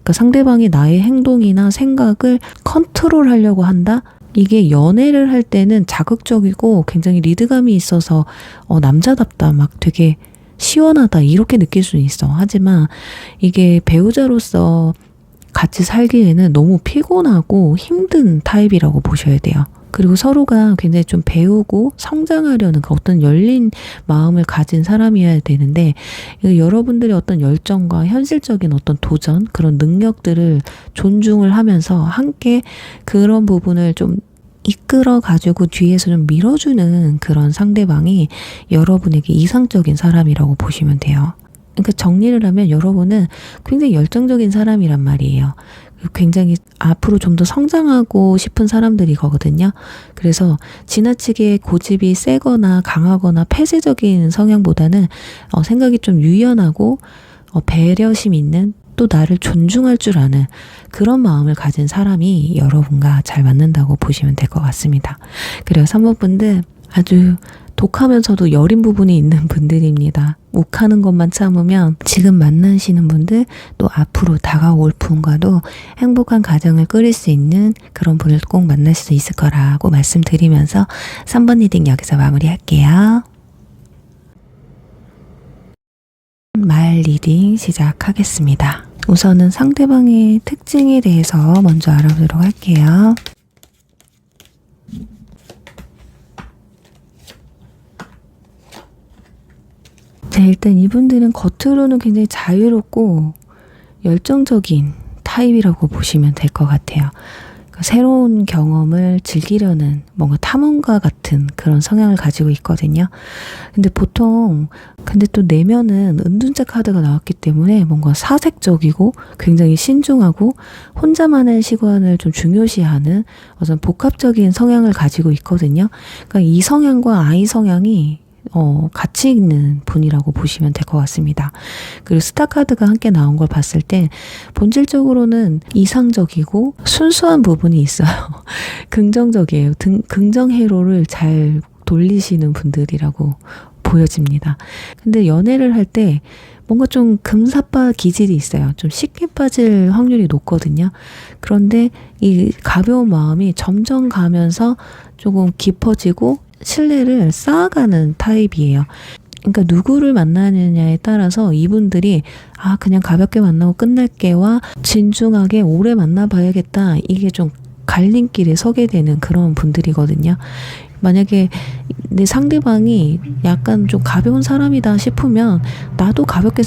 그러니까 상대방이 나의 행동이나 생각을 컨트롤하려고 한다? 이게 연애를 할 때는 자극적이고 굉장히 리드감이 있어서 남자답다, 막 되게 시원하다 이렇게 느낄 수는 있어. 하지만 이게 배우자로서 같이 살기에는 너무 피곤하고 힘든 타입이라고 보셔야 돼요. 그리고 서로가 굉장히 좀 배우고 성장하려는 어떤 열린 마음을 가진 사람이어야 되는데 여러분들의 어떤 열정과 현실적인 어떤 도전, 그런 능력들을 존중을 하면서 함께 그런 부분을 좀 이끌어 가지고 뒤에서 좀 밀어주는 그런 상대방이 여러분에게 이상적인 사람이라고 보시면 돼요. 그러니까 정리를 하면 여러분은 굉장히 열정적인 사람이란 말이에요. 굉장히 앞으로 좀 더 성장하고 싶은 사람들이거든요. 그래서 지나치게 고집이 세거나 강하거나 폐쇄적인 성향보다는 생각이 좀 유연하고 배려심 있는, 또 나를 존중할 줄 아는 그런 마음을 가진 사람이 여러분과 잘 맞는다고 보시면 될 것 같습니다. 그래요. 3번 분들 아주 독하면서도 여린 부분이 있는 분들입니다. 욱하는 것만 참으면 지금 만나시는 분들, 또 앞으로 다가올 분과도 행복한 가정을 꾸릴 수 있는 그런 분을 꼭 만나실 수 있을 거라고 말씀드리면서 3번 리딩 여기서 마무리할게요. 말 리딩 시작하겠습니다. 우선은 상대방의 특징에 대해서 먼저 알아보도록 할게요. 네, 일단 이분들은 겉으로는 굉장히 자유롭고 열정적인 타입이라고 보시면 될 것 같아요. 그러니까 새로운 경험을 즐기려는 뭔가 탐험가 같은 그런 성향을 가지고 있거든요. 근데 또 내면은 은둔자 카드가 나왔기 때문에 뭔가 사색적이고 굉장히 신중하고 혼자만의 시간을 좀 중요시하는 어떤 복합적인 성향을 가지고 있거든요. 그러니까 이 성향과 아이 성향이 같이 있는 분이라고 보시면 될 것 같습니다. 그리고 스타 카드가 함께 나온 걸 봤을 때 본질적으로는 이상적이고 순수한 부분이 있어요. 긍정적이에요. 긍정 회로를 잘 돌리시는 분들이라고 보여집니다. 근데 연애를 할 때 뭔가 좀 금사빠 기질이 있어요. 좀 쉽게 빠질 확률이 높거든요. 그런데 이 가벼운 마음이 점점 가면서 조금 깊어지고 신뢰를 쌓아가는 타입이에요. 그러니까 누구를 만나느냐에 따라서 이분들이 그냥 가볍게 만나고 끝날게와 진중하게 오래 만나봐야겠다, 이게 좀 갈림길에 서게 되는 그런 분들이거든요. 만약에 내 상대방이 약간 좀 가벼운 사람이다 싶으면 나도 가볍게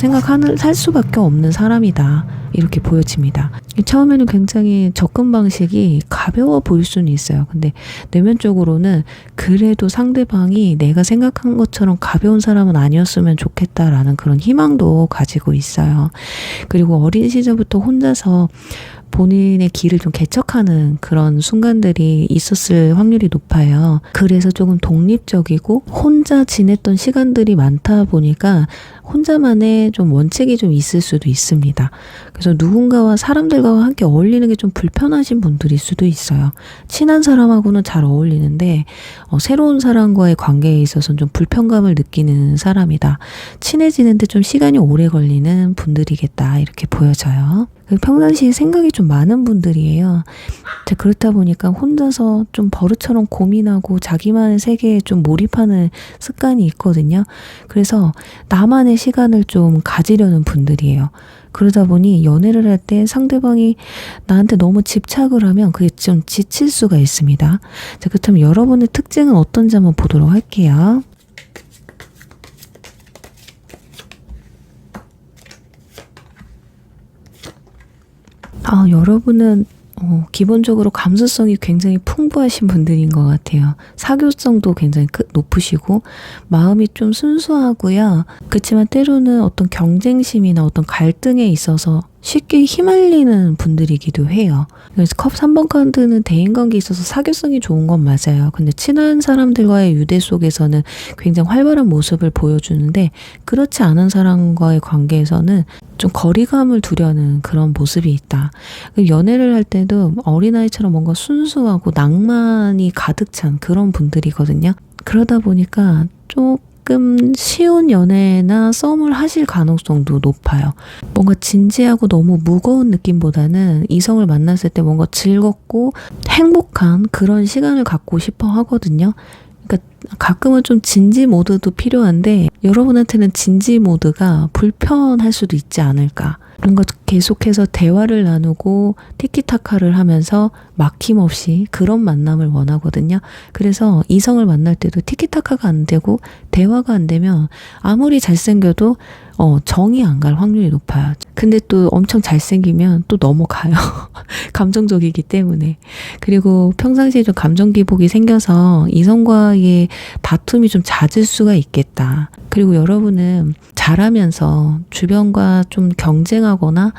할 수밖에 없는 사람이다, 이렇게 보여집니다. 처음에는 굉장히 접근 방식이 가벼워 보일 수는 있어요. 근데 내면적으로는 그래도 상대방이 내가 생각한 것처럼 가벼운 사람은 아니었으면 좋겠다라는 그런 희망도 가지고 있어요. 그리고 어린 시절부터 혼자서 본인의 길을 좀 개척하는 그런 순간들이 있었을 확률이 높아요. 그래서 조금 독립적이고 혼자 지냈던 시간들이 많다 보니까 혼자만의 좀 원칙이 좀 있을 수도 있습니다. 그래서 누군가와 사람들과 함께 어울리는 게 좀 불편하신 분들일 수도 있어요. 친한 사람하고는 잘 어울리는데 새로운 사람과의 관계에 있어서는 좀 불편감을 느끼는 사람이다. 친해지는데 좀 시간이 오래 걸리는 분들이겠다, 이렇게 보여져요. 평상시에 생각이 좀 많은 분들이에요. 그렇다 보니까 혼자서 좀 버릇처럼 고민하고 자기만의 세계에 좀 몰입하는 습관이 있거든요. 그래서 나만의 시간을 좀 가지려는 분들이에요. 그러다 보니 연애를 할 때 상대방이 나한테 너무 집착을 하면 그게 좀 지칠 수가 있습니다. 그렇다면 여러분의 특징은 어떤지 한번 보도록 할게요. 여러분은 기본적으로 감수성이 굉장히 풍부하신 분들인 것 같아요. 사교성도 굉장히 높으시고 마음이 좀 순수하고요. 그렇지만 때로는 어떤 경쟁심이나 어떤 갈등에 있어서 쉽게 휘말리는 분들이기도 해요. 그래서 컵 3번 카드는 대인관계에 있어서 사교성이 좋은 건 맞아요. 근데 친한 사람들과의 유대 속에서는 굉장히 활발한 모습을 보여주는데 그렇지 않은 사람과의 관계에서는 좀 거리감을 두려는 그런 모습이 있다. 연애를 할 때도 어린아이처럼 뭔가 순수하고 낭만이 가득 찬 그런 분들이거든요. 그러다 보니까 조금 쉬운 연애나 썸을 하실 가능성도 높아요. 뭔가 진지하고 너무 무거운 느낌보다는 이성을 만났을 때 뭔가 즐겁고 행복한 그런 시간을 갖고 싶어 하거든요. 그러니까 가끔은 좀 진지 모드도 필요한데 여러분한테는 진지 모드가 불편할 수도 있지 않을까. 뭔가 계속해서 대화를 나누고 티키타카를 하면서 막힘없이 그런 만남을 원하거든요. 그래서 이성을 만날 때도 티키타카가 안 되고 대화가 안 되면 아무리 잘생겨도 정이 안 갈 확률이 높아요. 근데 또 엄청 잘생기면 또 넘어가요. 감정적이기 때문에. 그리고 평상시에 좀 감정 기복이 생겨서 이성과의 다툼이 좀 잦을 수가 있겠다. 그리고 여러분은 자라면서 주변과 좀 경쟁하거나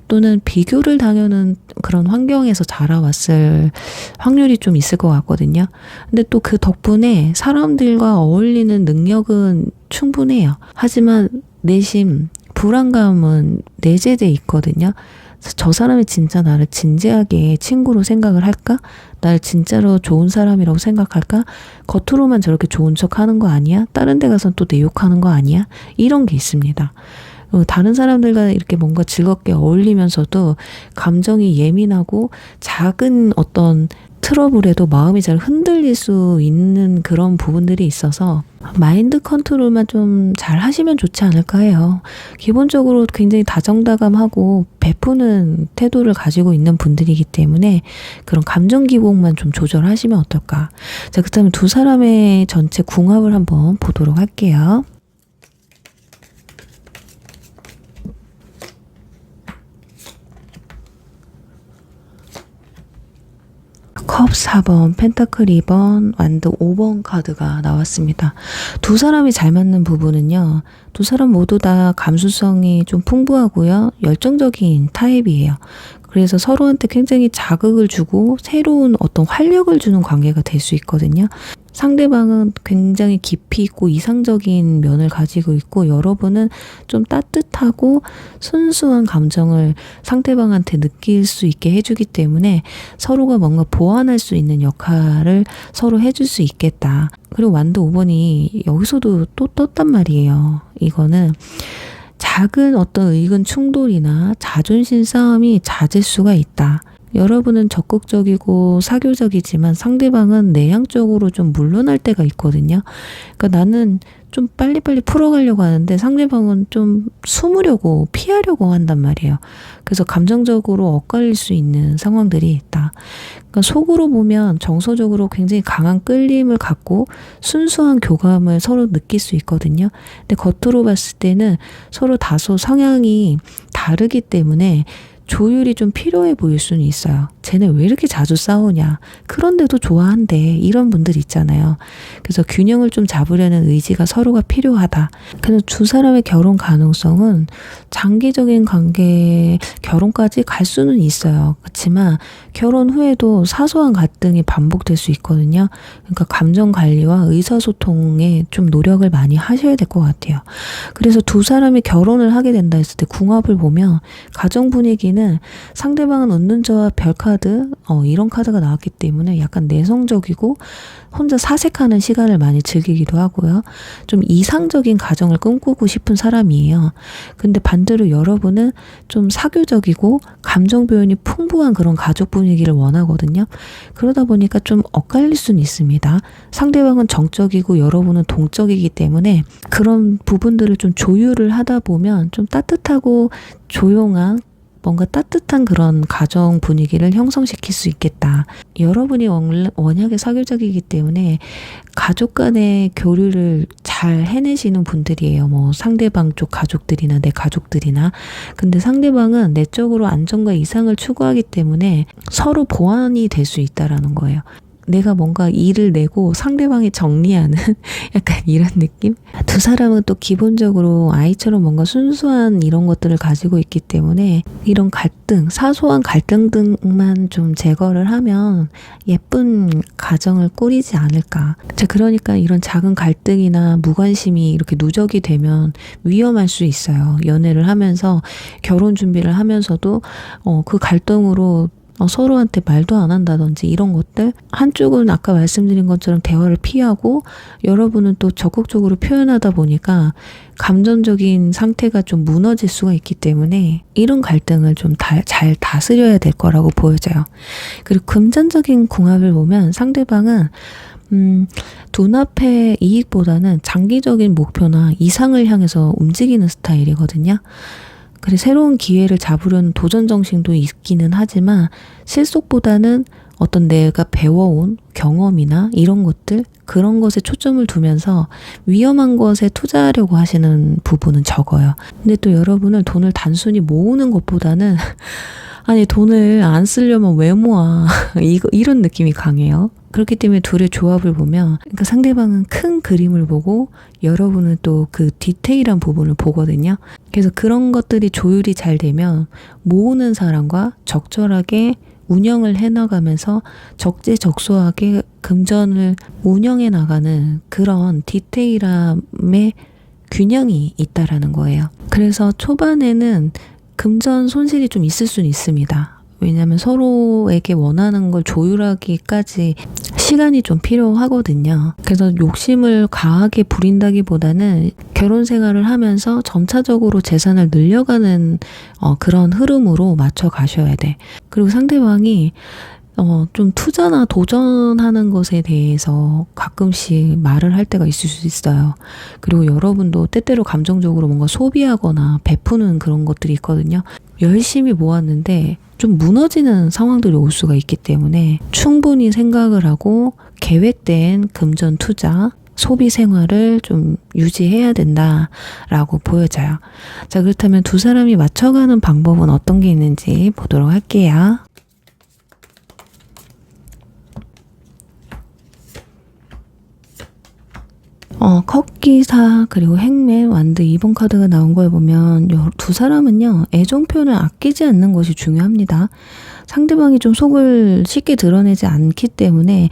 또는 비교를 당하는 그런 환경에서 자라왔을 확률이 좀 있을 것 같거든요. 근데 또 그 덕분에 사람들과 어울리는 능력은 충분해요. 하지만 내심 불안감은 내재돼 있거든요. 저 사람이 진짜 나를 진지하게 친구로 생각을 할까? 나를 진짜로 좋은 사람이라고 생각할까? 겉으로만 저렇게 좋은 척 하는 거 아니야? 다른 데 가서는 또 내 욕하는 거 아니야? 이런 게 있습니다. 다른 사람들과 이렇게 뭔가 즐겁게 어울리면서도 감정이 예민하고 작은 어떤 트러블에도 마음이 잘 흔들릴 수 있는 그런 부분들이 있어서 마인드 컨트롤만 좀 잘 하시면 좋지 않을까 해요. 기본적으로 굉장히 다정다감하고 베푸는 태도를 가지고 있는 분들이기 때문에 그런 감정 기복만 좀 조절하시면 어떨까. 자, 그렇다면 두 사람의 전체 궁합을 한번 보도록 할게요. 컵 4번, 펜타클 2번, 완드 5번 카드가 나왔습니다. 두 사람이 잘 맞는 부분은요. 두 사람 모두 다 감수성이 좀 풍부하고요. 열정적인 타입이에요. 그래서 서로한테 굉장히 자극을 주고 새로운 어떤 활력을 주는 관계가 될 수 있거든요. 상대방은 굉장히 깊이 있고 이상적인 면을 가지고 있고 여러분은 좀 따뜻하고 순수한 감정을 상대방한테 느낄 수 있게 해주기 때문에 서로가 뭔가 보완할 수 있는 역할을 서로 해줄 수 있겠다. 그리고 완드 5번이 여기서도 또 떴단 말이에요. 이거는 작은 어떤 의견 충돌이나 자존심 싸움이 잦을 수가 있다. 여러분은 적극적이고 사교적이지만 상대방은 내향적으로 좀 물러날 때가 있거든요. 그러니까 나는 좀 빨리빨리 풀어가려고 하는데 상대방은 좀 숨으려고 피하려고 한단 말이에요. 그래서 감정적으로 엇갈릴 수 있는 상황들이 있다. 그러니까 속으로 보면 정서적으로 굉장히 강한 끌림을 갖고 순수한 교감을 서로 느낄 수 있거든요. 근데 겉으로 봤을 때는 서로 다소 성향이 다르기 때문에 조율이 좀 필요해 보일 수는 있어요. 쟤네 왜 이렇게 자주 싸우냐. 그런데도 좋아한대. 이런 분들 있잖아요. 그래서 균형을 좀 잡으려는 의지가 서로가 필요하다. 그래서 두 사람의 결혼 가능성은 장기적인 관계, 결혼까지 갈 수는 있어요. 그렇지만 결혼 후에도 사소한 갈등이 반복될 수 있거든요. 그러니까 감정 관리와 의사소통에 좀 노력을 많이 하셔야 될 것 같아요. 그래서 두 사람이 결혼을 하게 된다 했을 때 궁합을 보면 가정 분위기는 상대방은 은둔자와 별카드 이런 카드가 나왔기 때문에 약간 내성적이고 혼자 사색하는 시간을 많이 즐기기도 하고요. 좀 이상적인 가정을 꿈꾸고 싶은 사람이에요. 근데 반대로 여러분은 좀 사교적이고 감정 표현이 풍부한 그런 가족 분위기를 원하거든요. 그러다 보니까 좀 엇갈릴 수는 있습니다. 상대방은 정적이고 여러분은 동적이기 때문에 그런 부분들을 좀 조율을 하다 보면 좀 따뜻하고 조용한 뭔가 따뜻한 그런 가정 분위기를 형성시킬 수 있겠다. 여러분이 원약에 사교적이기 때문에 가족 간의 교류를 잘 해내시는 분들이에요. 뭐 상대방 쪽 가족들이나 내 가족들이나. 근데 상대방은 내적으로 안정과 이상을 추구하기 때문에 서로 보완이 될 수 있다라는 거예요. 내가 뭔가 일을 내고 상대방이 정리하는 약간 이런 느낌? 두 사람은 또 기본적으로 아이처럼 뭔가 순수한 이런 것들을 가지고 있기 때문에 이런 갈등, 사소한 갈등 등만 좀 제거를 하면 예쁜 가정을 꾸리지 않을까. 자, 그러니까 이런 작은 갈등이나 무관심이 이렇게 누적이 되면 위험할 수 있어요. 연애를 하면서 결혼 준비를 하면서도 그 갈등으로 서로한테 말도 안 한다든지 이런 것들, 한쪽은 아까 말씀드린 것처럼 대화를 피하고 여러분은 또 적극적으로 표현하다 보니까 감정적인 상태가 좀 무너질 수가 있기 때문에 이런 갈등을 좀 잘 다스려야 될 거라고 보여져요. 그리고 금전적인 궁합을 보면 상대방은 눈앞의 이익보다는 장기적인 목표나 이상을 향해서 움직이는 스타일이거든요. 그래, 새로운 기회를 잡으려는 도전 정신도 있기는 하지만 실속보다는 어떤 내가 배워온 경험이나 이런 것들, 그런 것에 초점을 두면서 위험한 것에 투자하려고 하시는 부분은 적어요. 근데 또 여러분은 돈을 단순히 모으는 것보다는 아니 돈을 안 쓰려면 왜 모아 이런 느낌이 강해요. 그렇기 때문에 둘의 조합을 보면 그러니까 상대방은 큰 그림을 보고 여러분은 또 그 디테일한 부분을 보거든요. 그래서 그런 것들이 조율이 잘 되면 모으는 사람과 적절하게 운영을 해나가면서 적재적소하게 금전을 운영해 나가는 그런 디테일함의 균형이 있다라는 거예요. 그래서 초반에는 금전 손실이 좀 있을 수는 있습니다. 왜냐하면 서로에게 원하는 걸 조율하기까지 시간이 좀 필요하거든요. 그래서 욕심을 과하게 부린다기보다는 결혼 생활을 하면서 점차적으로 재산을 늘려가는 그런 흐름으로 맞춰 가셔야 돼. 그리고 상대방이 좀 투자나 도전하는 것에 대해서 가끔씩 말을 할 때가 있을 수 있어요. 그리고 여러분도 때때로 감정적으로 뭔가 소비하거나 베푸는 그런 것들이 있거든요. 열심히 모았는데 좀 무너지는 상황들이 올 수가 있기 때문에 충분히 생각을 하고 계획된 금전 투자, 소비 생활을 좀 유지해야 된다라고 보여져요. 자, 그렇다면 두 사람이 맞춰가는 방법은 어떤 게 있는지 보도록 할게요. 컵기사 그리고 행맨 완드 2번 카드가 나온 걸 보면 두 사람은요 애정 표현을 아끼지 않는 것이 중요합니다. 상대방이 좀 속을 쉽게 드러내지 않기 때문에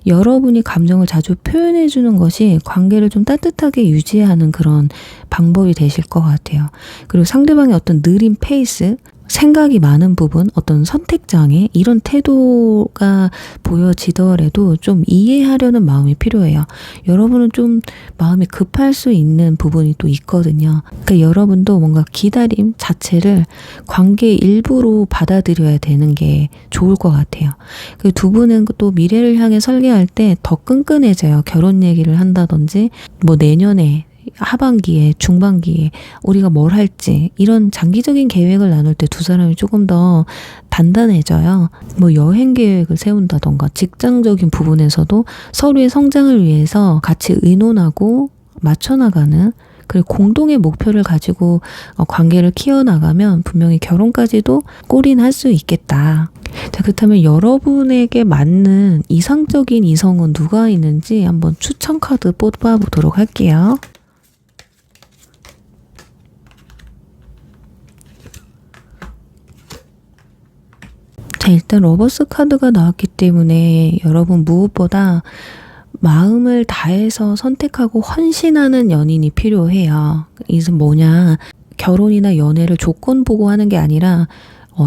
여러분이 감정을 자주 표현해 주는 것이 관계를 좀 따뜻하게 유지하는 그런 방법이 되실 것 같아요. 그리고 상대방의 어떤 느린 페이스, 생각이 많은 부분, 어떤 선택장애, 이런 태도가 보여지더라도 좀 이해하려는 마음이 필요해요. 여러분은 좀 마음이 급할 수 있는 부분이 또 있거든요. 그러니까 여러분도 뭔가 기다림 자체를 관계의 일부로 받아들여야 되는 게 좋을 것 같아요. 그 두 분은 또 미래를 향해 설계할 때 더 끈끈해져요. 결혼 얘기를 한다든지, 뭐 내년에 하반기에, 중반기에 우리가 뭘 할지, 이런 장기적인 계획을 나눌 때 두 사람이 조금 더 단단해져요. 뭐 여행 계획을 세운다던가 직장적인 부분에서도 서로의 성장을 위해서 같이 의논하고 맞춰나가는, 그리고 공동의 목표를 가지고 관계를 키워나가면 분명히 결혼까지도 골인할 수 있겠다. 자, 그렇다면 여러분에게 맞는 이상적인 이성은 누가 있는지 한번 추천 카드 뽑아보도록 할게요. 자, 일단 러버스 카드가 나왔기 때문에 여러분 무엇보다 마음을 다해서 선택하고 헌신하는 연인이 필요해요. 이것은 뭐냐, 결혼이나 연애를 조건 보고 하는 게 아니라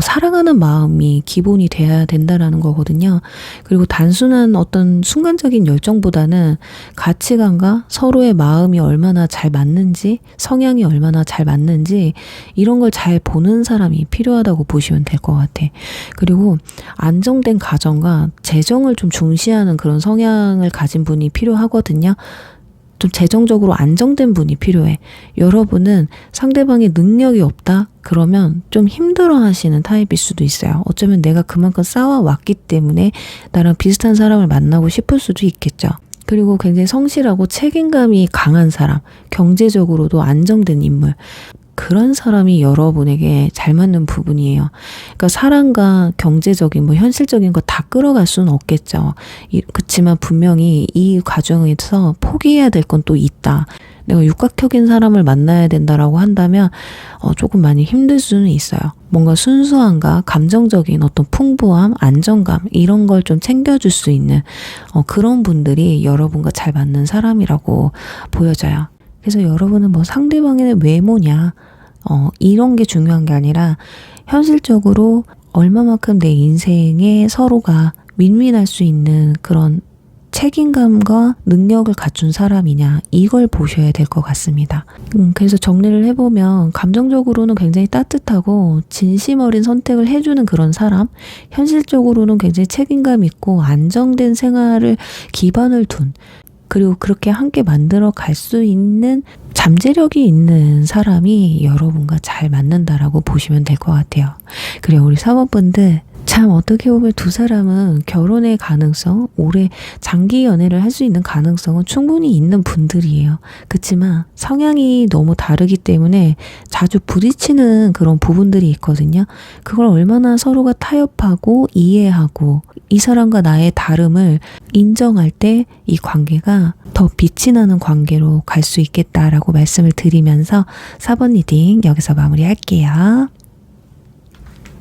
사랑하는 마음이 기본이 돼야 된다라는 거거든요. 그리고 단순한 어떤 순간적인 열정보다는 가치관과 서로의 마음이 얼마나 잘 맞는지, 성향이 얼마나 잘 맞는지, 이런 걸 잘 보는 사람이 필요하다고 보시면 될 것 같아. 그리고 안정된 가정과 재정을 좀 중시하는 그런 성향을 가진 분이 필요하거든요. 좀 재정적으로 안정된 분이 필요해. 여러분은 상대방의 능력이 없다? 그러면 좀 힘들어 하시는 타입일 수도 있어요. 어쩌면 내가 그만큼 쌓아왔기 때문에 나랑 비슷한 사람을 만나고 싶을 수도 있겠죠. 그리고 굉장히 성실하고 책임감이 강한 사람, 경제적으로도 안정된 인물, 그런 사람이 여러분에게 잘 맞는 부분이에요. 그러니까 사랑과 경제적인, 현실적인 거 다 끌어갈 수는 없겠죠. 그렇지만 분명히 이 과정에서 포기해야 될 건 또 있다. 내가 육각형인 사람을 만나야 된다라고 한다면 조금 많이 힘들 수는 있어요. 뭔가 순수함과 감정적인 어떤 풍부함, 안정감, 이런 걸 좀 챙겨줄 수 있는 그런 분들이 여러분과 잘 맞는 사람이라고 보여져요. 그래서 여러분은 상대방의 외모냐, 이런 게 중요한 게 아니라 현실적으로 얼마만큼 내 인생에 서로가 윈윈할 수 있는 그런 책임감과 능력을 갖춘 사람이냐, 이걸 보셔야 될 것 같습니다. 그래서 정리를 해보면 감정적으로는 굉장히 따뜻하고 진심 어린 선택을 해주는 그런 사람, 현실적으로는 굉장히 책임감 있고 안정된 생활을 기반을 둔, 그리고 그렇게 함께 만들어 갈 수 있는 잠재력이 있는 사람이 여러분과 잘 맞는다라고 보시면 될 것 같아요. 그리고 우리 사모분들, 참 어떻게 보면 두 사람은 결혼의 가능성, 오래 장기 연애를 할 수 있는 가능성은 충분히 있는 분들이에요. 그렇지만 성향이 너무 다르기 때문에 자주 부딪히는 그런 부분들이 있거든요. 그걸 얼마나 서로가 타협하고 이해하고 이 사람과 나의 다름을 인정할 때 이 관계가 더 빛이 나는 관계로 갈 수 있겠다라고 말씀을 드리면서 4번 리딩 여기서 마무리할게요.